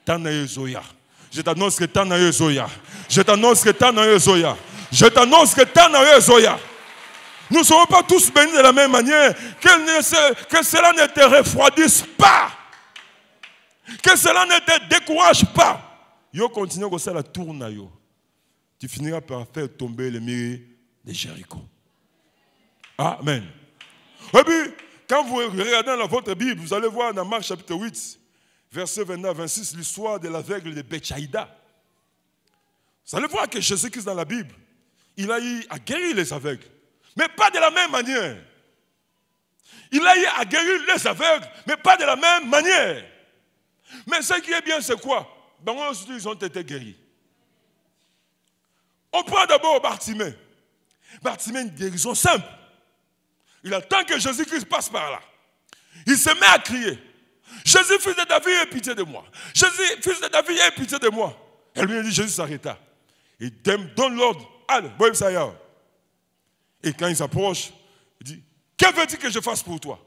Tana Zoya. Je t'annonce que Tana Zoya. Je t'annonce que Tana Zoya. Je t'annonce que Tana Zoya. Nous ne serons pas tous bénis de la même manière. Que cela ne te refroidisse pas. Que cela ne te décourage pas. Yo continue comme ça la tourne. Tu finiras par faire tomber les murs de Jéricho. Amen. Et puis, quand vous regardez dans votre Bible, vous allez voir dans Marc chapitre 8, verset 29 à 26, l'histoire de l'aveugle de Bethsaïda. Vous allez voir que Jésus-Christ dans la Bible, il a eu à guérir les aveugles. Mais pas de la même manière. Il a eu à guérir les aveugles, mais pas de la même manière. Mais ce qui est bien, c'est quoi? Ils ont été guéris. On prend d'abord Bartimée. Bartimée, une guérison simple. Il attend que Jésus-Christ passe par là. Il se met à crier. Jésus, fils de David, aie pitié de moi. Jésus, fils de David, aie pitié de moi. Et lui, il dit, Jésus s'arrêta. Il donne l'ordre. Allez, boy, ça y est. Et quand il s'approche, il dit, que veux-tu que je fasse pour toi?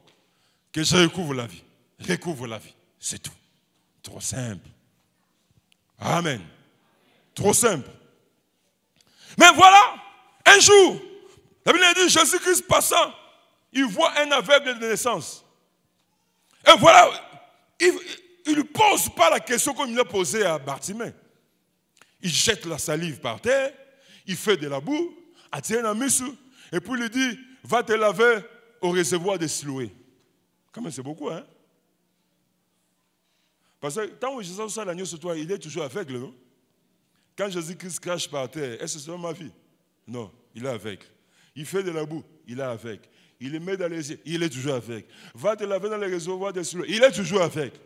Que je recouvre la vie. Recouvre la vie. C'est tout. Trop simple. Amen. Trop simple. Mais voilà, un jour, la Bible dit, Jésus-Christ passant, il voit un aveugle de naissance. Et voilà, il ne pose pas la question comme il l'a posée à Bartimée. Il jette la salive par terre, il fait de la boue, attire un missou, et puis il lui dit, va te laver au réservoir de Siloé. Quand même, c'est beaucoup, hein? Parce que tant que Jésus soit l'agneau sur toi, il est toujours aveugle, non? Quand Jésus-Christ crache par terre, est-ce que c'est ma vie? Non, il est aveugle. Il fait de la boue, il est aveugle. Il le met dans les yeux, il est toujours aveugle. Va te laver dans le réservoir de Siloé, il est toujours aveugle.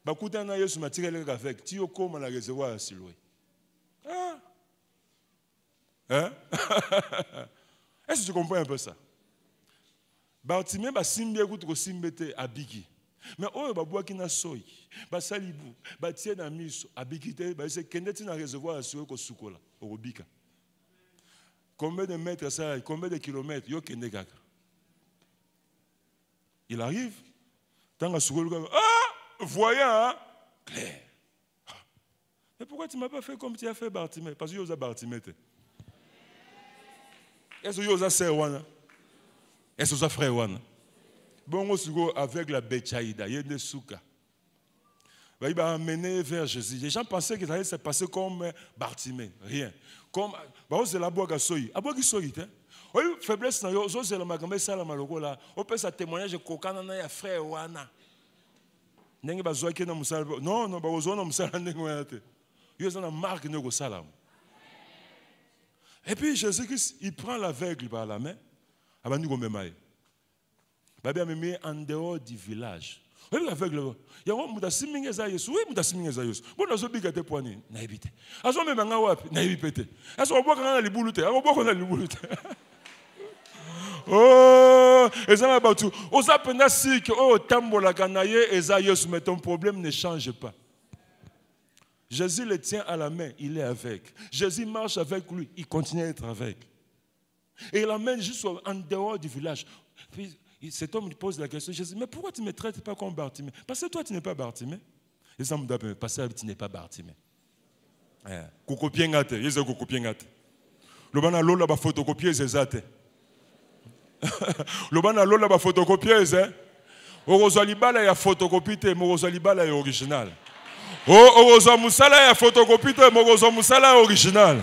Bah, quand on a eu ce matériel avec, tu es comme dans le réservoir de Siloé. Ah. Hein? Est-ce que tu comprends un peu ça? Bartimée, bah, simbe écoute que simbe te abigi. Mais oh, bah, bois qui n'a soy, bah, salibou, bah, tiens dans miso, abigité, bah, c'est qu'un est dans le réservoir de Siloé que soukola, au Robika. Combien de mètres ça, combien de kilomètres, yo kende gaga. Il arrive, tant que Soukola, ah, voyant, hein, clair. Mais pourquoi tu ne m'as pas fait comme tu as fait Bartimée? Parce que tu as Bartimée. Est-ce que tu as sœur? Est-ce que tu as frère? Bon, avec la Betchaïda, il y a des soukas. Il va amener vers Jésus. Les gens pensaient que ça allait se passer comme Bartimée. Rien. Comme, c'est la boîte à soyi. La boîte à soyi, oui, faiblesse, c'est la magambe, c'est la maloko là. On peut ça témoigner, je kokana na ya frère wana. Nengi bazoa ki na musala. Non, non, bazoa na musala nengi wana te. Il y a une marque de salam. Et puis Jésus-Christ, il prend l'aveugle par la main. Abandi ko memaye. Babi a mis en dehors du village. Oui, l'aveugle. Il y a un muda siminge za Yesu. Oui, muda siminge za Yesu. Bon, nazo biga te poani, na ebite. Azo me manga wapi, na ebite. Azo oboka na libulute, oboka na libulute. Oh, et ça là-bas tout. Osa pena si que oh tambola kanaye et ça Yesu, mais ton problème ne change pas. Jésus le tient à la main, il est avec. Jésus marche avec lui, il continue à être avec. Et il l'amène juste en dehors du village. Puis cet homme lui pose la question, Jésus, mais pourquoi tu ne me traites pas comme Bartimée? Parce que toi tu n'es pas Bartimée. Et ça me dit, parce que tu n'es pas Bartimée. Koko piengate, yeze koko piengate. Le bana lola ba photocopier zezate. Le bana lola ba photocopier ze. Orozo libala ya photocopie te, morozo libala ya original. Orozo musala ya photocopie te, morozo musala ya original.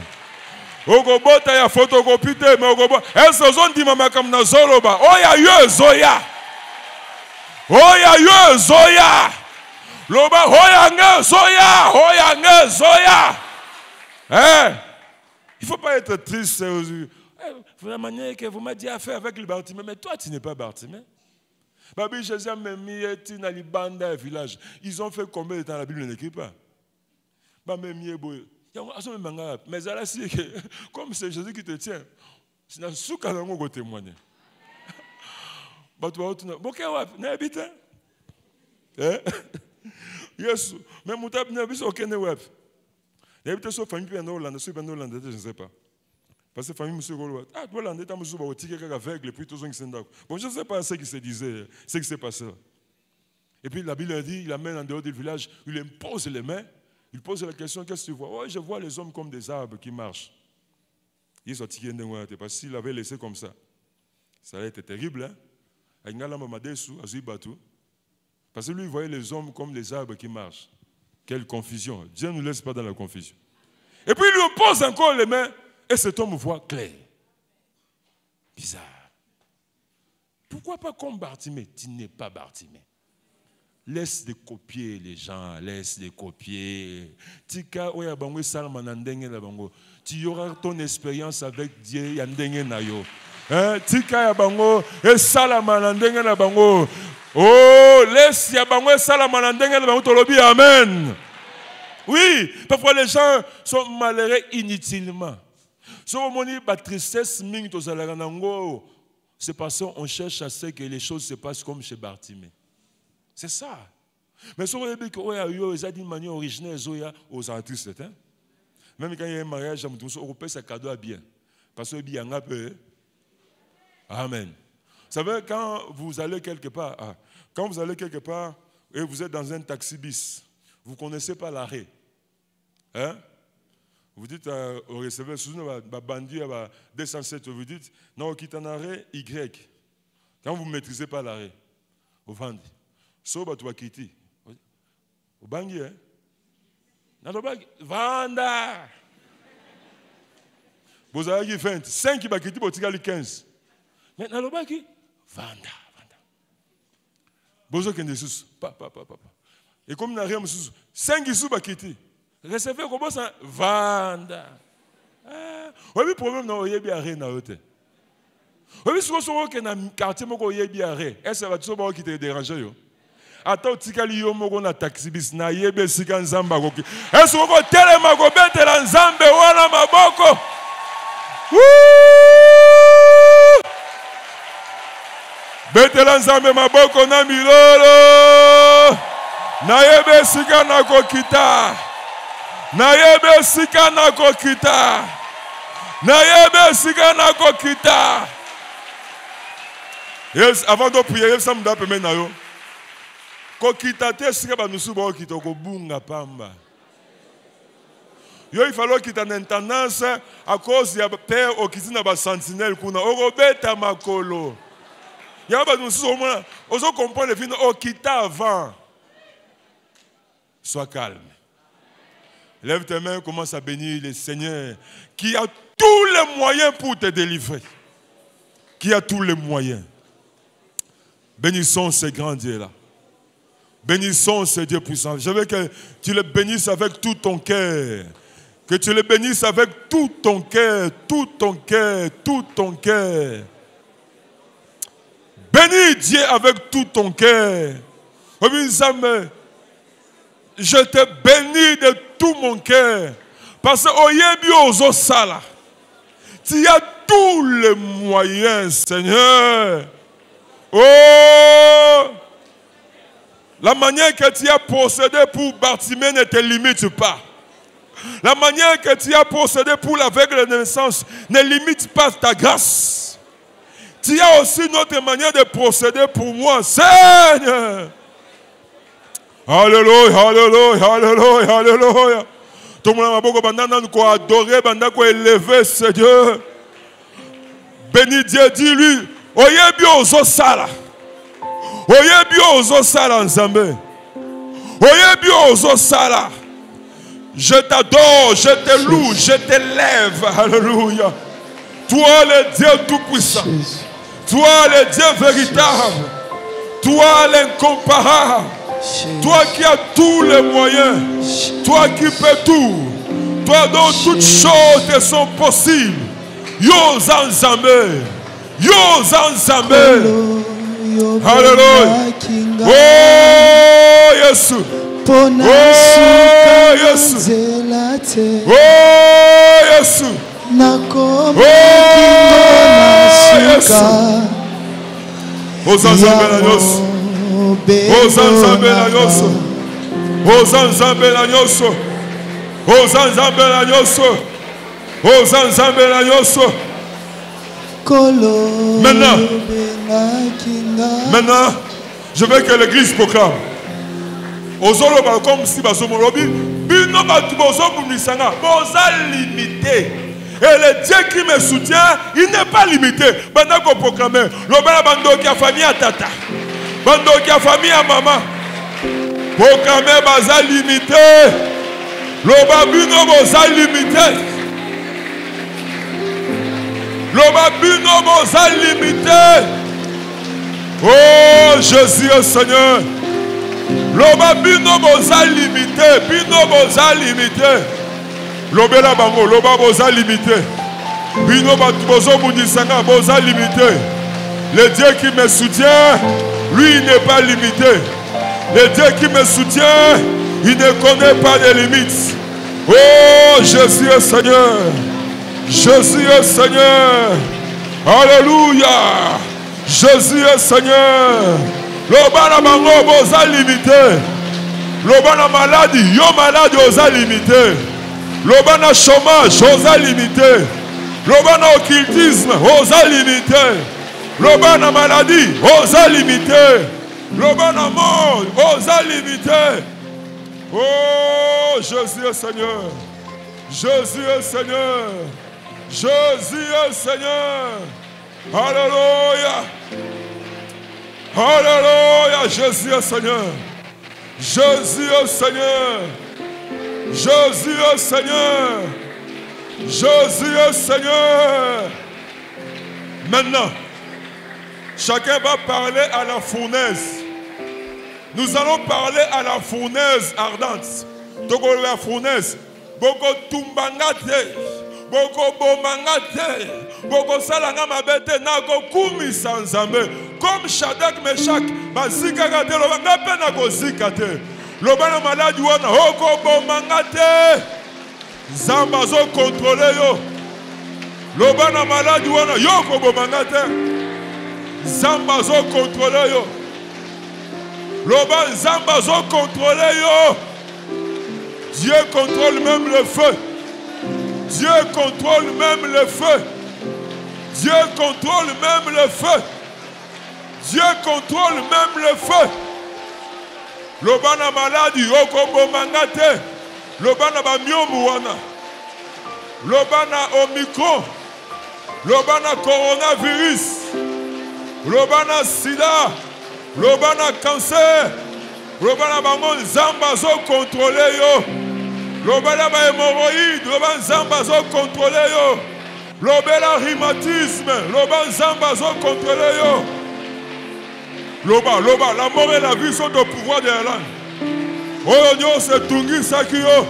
Ogobota ya photocopie te, mais ogobota. Est-ce zone di mama kam na zoloba? Oya yo zoya. Oya yo zoya. Loba oya nge zoya, oya nge zoya. Hein? Il ne faut pas être triste. La manière que vous m'avez dit à faire avec le Bartimée, mais toi tu n'es pas Bartimée. Babi Jésus a mis dans les bandes d'un village. Ils ont fait combien de temps la Bible n'écrit pas? Mais là, comme c'est Jésus qui te tient, c'est un souka dans mon témoigner. Yes, mais mon table n'a pas aucun web. Il y a des familles qui sont en Hollande, je ne sais pas. Parce que famille monsieur Golo, ah toi Hollande, tu as monsieur Baotique avec les puis tous qui sont d'accord. Bon, je ne sais pas ce qui se disait, ce qui s'est passé. Et puis la Bible dit, il l'amène en dehors du village, il impose les mains, il pose la question, qu'est-ce que tu vois? Oh, je vois les hommes comme des arbres qui marchent. Il est sorti parce que s'il avait laissé comme ça aurait été terrible, hein? Parce que lui, il voyait les hommes comme les arbres qui marchent. Quelle confusion. Dieu ne nous laisse pas dans la confusion. Et puis il lui pose encore les mains et cet homme voit clair. Bizarre. Pourquoi pas comme Bartimée? Tu n'es pas Bartimée. Laisse de copier les gens, laisse de copier. Tu auras ton expérience avec Dieu. Tika ya bango e salama na ndenge na bango. Oh, laisse ya bango e salama na ndenge na bango tolobi amen. Oui, parfois les gens sont malheureux inutilement. Si on moni ba tristesse mingi to zalaka nango, c'est parce qu'on cherche à ce que les choses se passent comme chez Bartimée. C'est ça. Mais si on dit que oh yo ça d'une manière originelle zoya aux artistes, hein. Même quand il y a un mariage, on peut ça cadeau à bien. Parce que bien un peu. Amen. Vous savez, quand vous allez quelque part et vous êtes dans un taxi bis, vous ne connaissez pas l'arrêt. Hein? Vous dites au receveur, bandit 207, vous dites, non, quitte un arrêt Y. Quand vous ne maîtrisez pas l'arrêt, vous vendez. Soba tu vas quitter. Vous bangez, hein? Vanda! Vous avez 20, 5 qui va quitter, vous avez 15. Maintenant, le baki, vanda. Bozo kende sous, papa. Et comme n'a rien sous, 5 sous bakiti. Recevez comment ça, vanda. Oui, problème non, il y a bien rien à ôter. Oui, si on est dans quartier moko il y a bien rien. Est-ce que ça va tout ça qui te déranger yo? Attends, tikali yo moko na taxi bis na yebe sika nzamba koki. Est-ce qu'on telema ko betela nzambe wana maboko? Betela nzambe maboko na milolo. Nayebe sika na kokita. Nayebe sika na kokita. Nayebe sika na kokita. Yes, avant de prier, ça me donne permis na yo. Kokita te sika ba nusu ba kokita ko bunga pamba. il fallait qu'il ait une tendance à cause de père au qui n'a pas sentinelle kuna orobeta makolo. Il y a pas de choses au moins. On comprend le film au qui avant. Sois calme. Lève tes mains, commence à bénir le Seigneur qui a tous les moyens pour te délivrer. Qui a tous les moyens. Bénissons ce grand Dieu-là. Bénissons ce Dieu puissant. Je veux que tu le bénisses avec tout ton cœur. Que tu le bénisses avec tout ton cœur, tout ton cœur, tout ton cœur. Bénis Dieu avec tout ton cœur. Je te bénis de tout mon cœur. Parce que tu as tous les moyens, Seigneur. Oh! La manière que tu as procédé pour Bartimée ne te limite pas. La manière que tu as procédé pour l'aveugle de naissance ne limite pas ta grâce. Tu as aussi notre manière de procéder pour moi, Seigneur. Alléluia, alléluia, alléluia, alléluia. Tout le monde va adorer, va élever ce Dieu. Bénis Dieu, dis-lui, oyebi ozosala. Oyebi ozosala nzambe. Oyebi ozosala. Je t'adore, je te loue, je t'élève. Alléluia. Toi le Dieu tout-puissant. Toi le Dieu véritable. Toi l'incomparable. Toi qui as tous les moyens. Toi qui peux tout. Toi dont toutes choses te sont possibles. Yo Zanzambe. Yo Zanzambe. Alléluia. Oh Yesu. Oh Yesu. Oh Yesu. Oh Yesu. Oh Zanzambe la nyonso. Oh Zanzambe la nyonso. Oh Zanzambe la nyonso. Oh Zanzambe la nyonso. Oh Zanzambe la nyonso. Maintenant, je veux que l'église proclame. Ozolo comme si basomolobi, bino batubozo bumisanga, boza limité. Et le Dieu qui me soutient, il n'est pas limité. Banda ko proclamer, lobala bando ki a famille à tata. Bando ki a famille à maman. Proclamer baza limité. Loba bino boza limité. Loba bino boza limité. Oh Jésus Seigneur. Loba bino boza limité. Bino boza limité. Lobela bango, loba boza limité. Bino bozo bundisanga boza limité. Le Dieu qui me soutient, lui il n'est pas limité. Le Dieu qui me soutient, il ne connaît pas de limites. Oh Jésus Seigneur. Jésus est Seigneur. Alléluia. Jésus est Seigneur. L'obana bango boza limité. L'obana maladie, yo malade oza limité. L'obana chômage oza limité. L'obana occultisme oza limité. L'obana maladie oza limité. L'obana mort oza limité. Oh Jésus est Seigneur. Jésus est Seigneur. Jésus est Seigneur. Alléluia. Alléluia. Jésus est Seigneur. Jésus est Seigneur. Jésus est Seigneur. Jésus est Seigneur. Maintenant, chacun va parler à la fournaise. Nous allons parler à la fournaise ardente. Donc la fournaise. Boko tumbangate. Boko bomangate, boko salanga mabete nako kumi sanzambe. Comme Shadrach Meshach, bazika kate lobanga pe nako zikate. Lobana maladi wana oko bomangate. Zamba zo contrôler yo. Lobana maladi wana yoko bomangate. Zamba zo contrôler yo. Loban zamba zo contrôler yo. Dieu contrôle même le feu. Dieu contrôle même le feu. Dieu contrôle même le feu. Dieu contrôle même le feu. Lobana maladi yoko bomangate. Lobana ba myomu wana. Lobana Omicron, Lobana coronavirus, Lobana sida, Lobana cancer, Lobana bango nzamba zo contrôler yo, Lobana ba hémorroïde, Lobana nzamba zo contrôler yo, Lobana rhumatisme, Lobana nzamba zo contrôler yo, Loba, la mort et la vie sont au pouvoir de l'âme. Oh Dieu, c'est Tungi Sakio.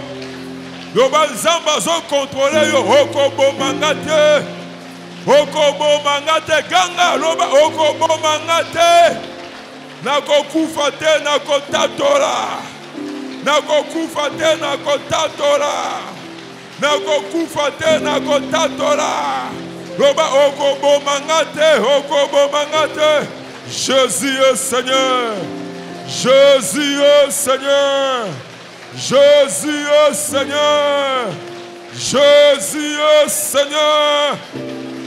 Loba nzamba zo contrôler yo, Okobo mangate. Okobo mangate ganga loba okobo mangate nako kufate nako tatola nako kufate nako tatola nako kufate nako tatola loba okobo mangate Jésus est Seigneur, Jésus est Seigneur, Jésus est Seigneur, Jésus est Seigneur.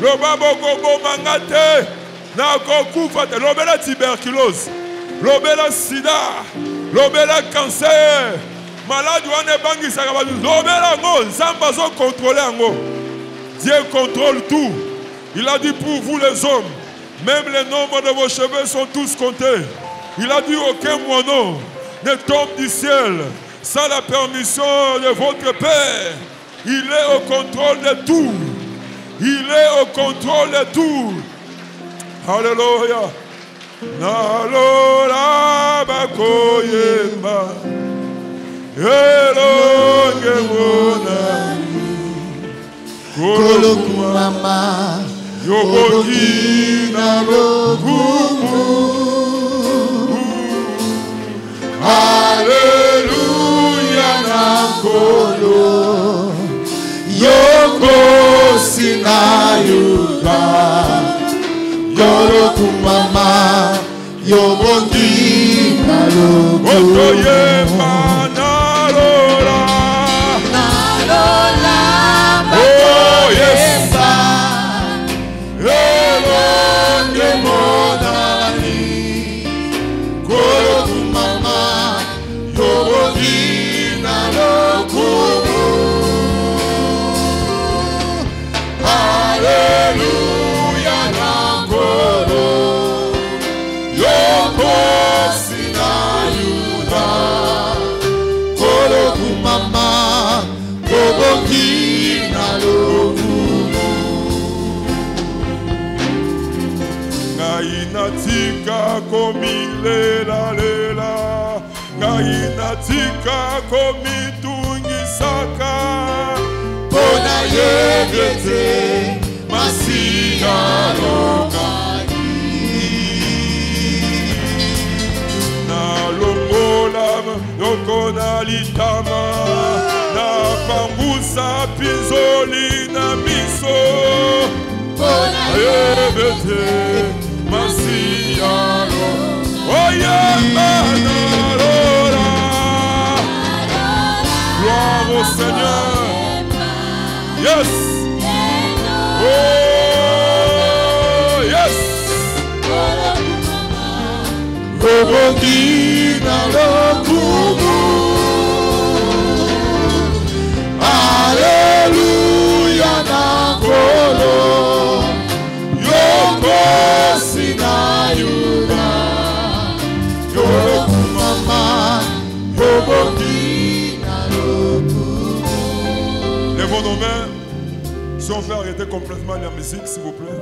Loba bokobo mangate na kokufa te lobela tuberculose lobela sida lobela cancer malade wana bangisaka ba lobela ngo nzamba zo contrôler ngo. Dieu contrôle tout. Il a dit pour vous les hommes, même les nombres de vos cheveux sont tous comptés. Il a dit aucun moineau ne tombe du ciel sans la permission de votre Père. Il est au contrôle de tout. Il est au contrôle de tout. Alléluia. Nalora bakoyema. Elonge mona. Kolokumama. Yobogi na lokumu. Alléluia na kolo. Yoko sina yuda Yoro kumama Yobogi nalogo Otoye manalola Nalola Oh yes Elonge monani Kolo kumama Yobogi nalogo Alléluia nangolo Yoko sina yuda Kolo kumama Yobogi nalogo Ngai natika komilela lela Ngai natika komitungisaka Pona yegete Masiya longani Na longola loko na litama Na pangusa pinzoli na miso Pona yegete Masiya longani Oya manalola Gloire au Seigneur. Yes. Oh, yes. Yobogi nalokumu Alléluia nakolo Yoko sina yuda Yokumama Yobogi nalokumu. Lèvons nos mains. Si on peut arrêter complètement la musique, s'il vous plaît.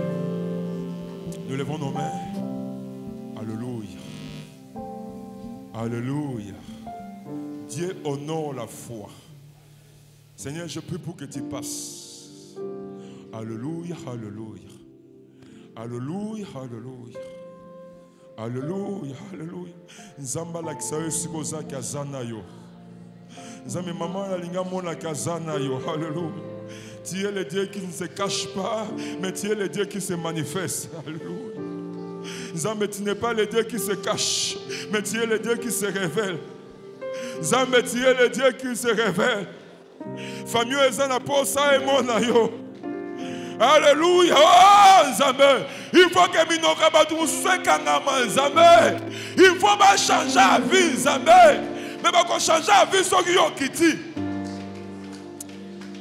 Nous lèvons nos mains. Alléluia. Alléluia. Dieu honore la foi. Seigneur, je prie pour que tu passes. Alléluia, alléluia. Alléluia, alléluia. Alléluia, alléluia. Nzamba la kisayo sikoza kazana yo. Nzamba maman la linga mona kazana yo. Alléluia. Tu es le Dieu qui ne se cache pas, mais tu es le Dieu qui se manifeste. Alléluia. Nzamba, tu n'es pas le Dieu qui se cache, mais tu es le Dieu qui se révèle. Nzamba, tu es le Dieu qui se révèle. Famille ezana posa et mon ayo. Alléluia. Oh Nzamba, il faut que minoka batu sekangama Nzamba. Il faut pas changer la vie Nzamba. Mais pas changer la vie so yo kiti.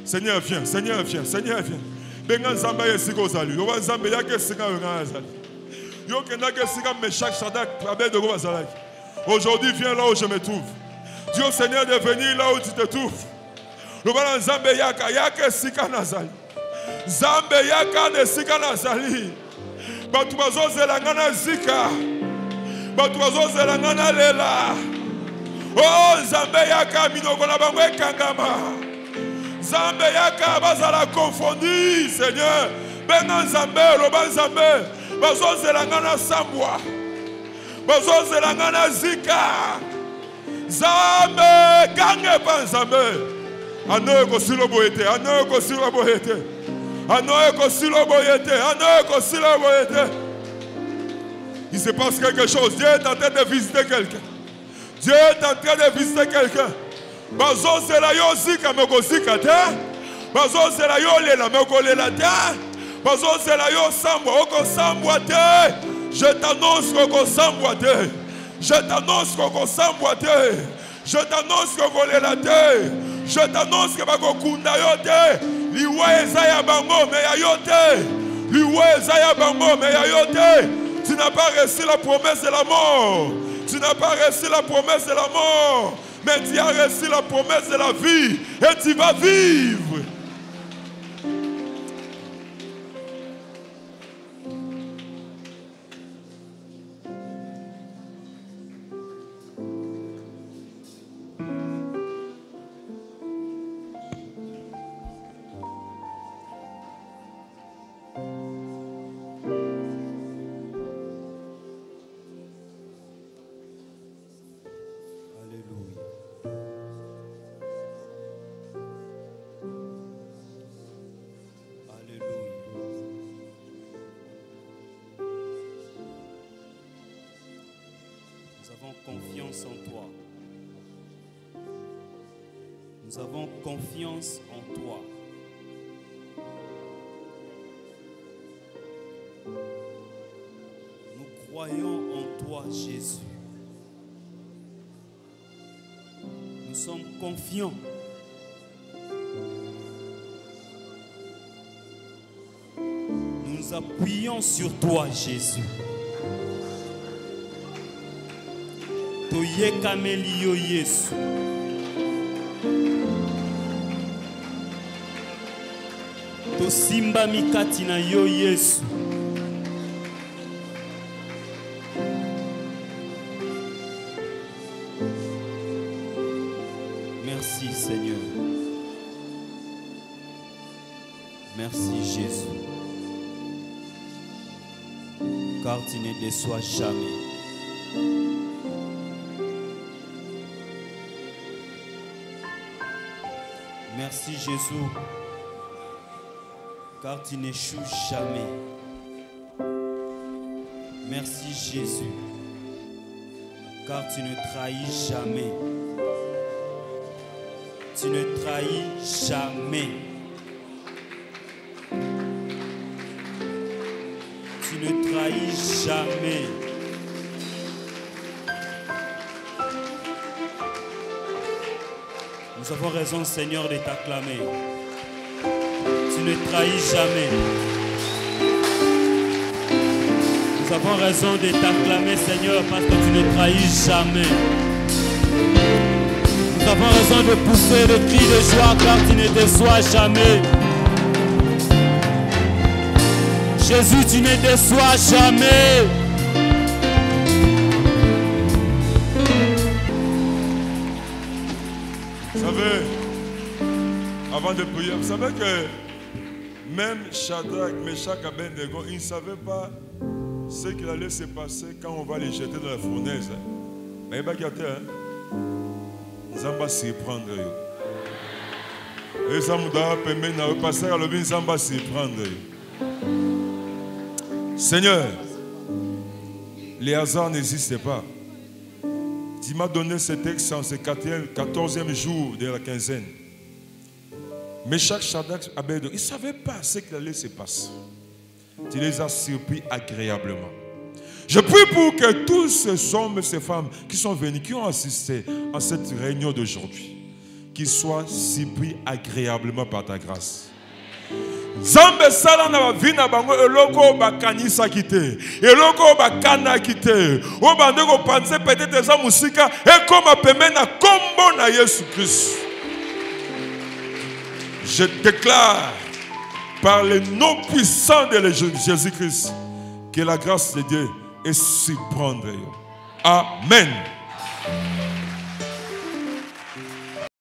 Seigneur, viens, Seigneur, viens, Seigneur, viens. Benga Zamba yesiko zali. Yo Zamba yake singa wenga zali. Yo kenake singa Meshach Shadrach Abednego bazalaki. Aujourd'hui, viens là où je me trouve. Dis au Seigneur de venir là où tu te trouves. Le bala Zamba yaka yake sika nazali. Zamba yaka ne sika nazali. Batu bazo zelangana zika. Batu bazo zelangana lela. Oh Zamba yaka minoko na bango ekangama. Zamba yaka bazala confondu, Seigneur. Benga Zamba, loba Zamba. Bazo zelangana sambwa. Bazo zelangana zika. Zamba gange pan Zamba. Anoye kosilo boyete, anoye kosilo boyete. Anoye kosilo boyete, anoye kosilo boyete. Il se passe quelque chose. Dieu est en train de visiter quelqu'un. Dieu est en train de visiter quelqu'un. Bazo zela yo zika meko zika te. Bazo zela yo lela meko lela te. Bazo zela yo sambwa oko sambwa te. Je t'annonce koko sambwa te. Je t'annonce koko sambwa te. Je t'annonce koko lela te. Je t'annonce que bako kunda yo te. Liwa ezaya bango me ya yo te. Liwa ezaya bango me ya yo te. Tu n'as pas reçu la promesse de la mort. Tu n'as pas reçu la promesse de la mort. Mais tu as reçu la promesse de la vie et tu vas vivre. Confiance en toi. Nous avons confiance en toi. Nous croyons en toi, Jésus. Nous sommes confiants. Nous nous appuyons sur toi, Jésus. Toyekameli yo Yesu. Tosimba mikati na yo Yesu. Merci Seigneur. Merci Jésus. Car tu ne déçois jamais. Merci Jésus, car tu n'échoues jamais. Merci Jésus, car tu ne trahis jamais. Tu ne trahis jamais. Tu ne trahis jamais. Nous avons raison, Seigneur, de t'acclamer. Tu ne trahis jamais. Nous avons raison de t'acclamer, Seigneur, parce que tu ne trahis jamais. Nous avons raison de pousser le cri de joie, car tu ne déçois jamais. Jésus, tu ne déçois jamais. Vous savez, avant de prier, vous savez que même Shadrach, Meshach, Abednego, ils ne savaient pas ce qu'il allait se passer quand on va les jeter dans la fournaise. Mais il va y avoir Zamba s'y prendre. Et ça m'a permis de passer à l'obéissance Zamba s'y prendre. Seigneur, les hasards n'existent pas. Tu m'as donné ce texte en ce 14e jour de la quinzaine. Meshach, Shadrach, Abednego, ils ne savaient pas ce qu'il allait se passer. Tu les as surpris agréablement. Je prie pour que tous ces hommes et ces femmes qui sont venus, qui ont assisté à cette réunion d'aujourd'hui, qu'ils soient surpris agréablement par ta grâce. Zambe sala na vina bango eloko bakanisa kite eloko bakana kite o bande ko penser peut-être ça musika et comme pemena kombo na Jésus Christ. Je déclare par le nom puissant de Jésus Christ que la grâce de Dieu est surprendre. Amen.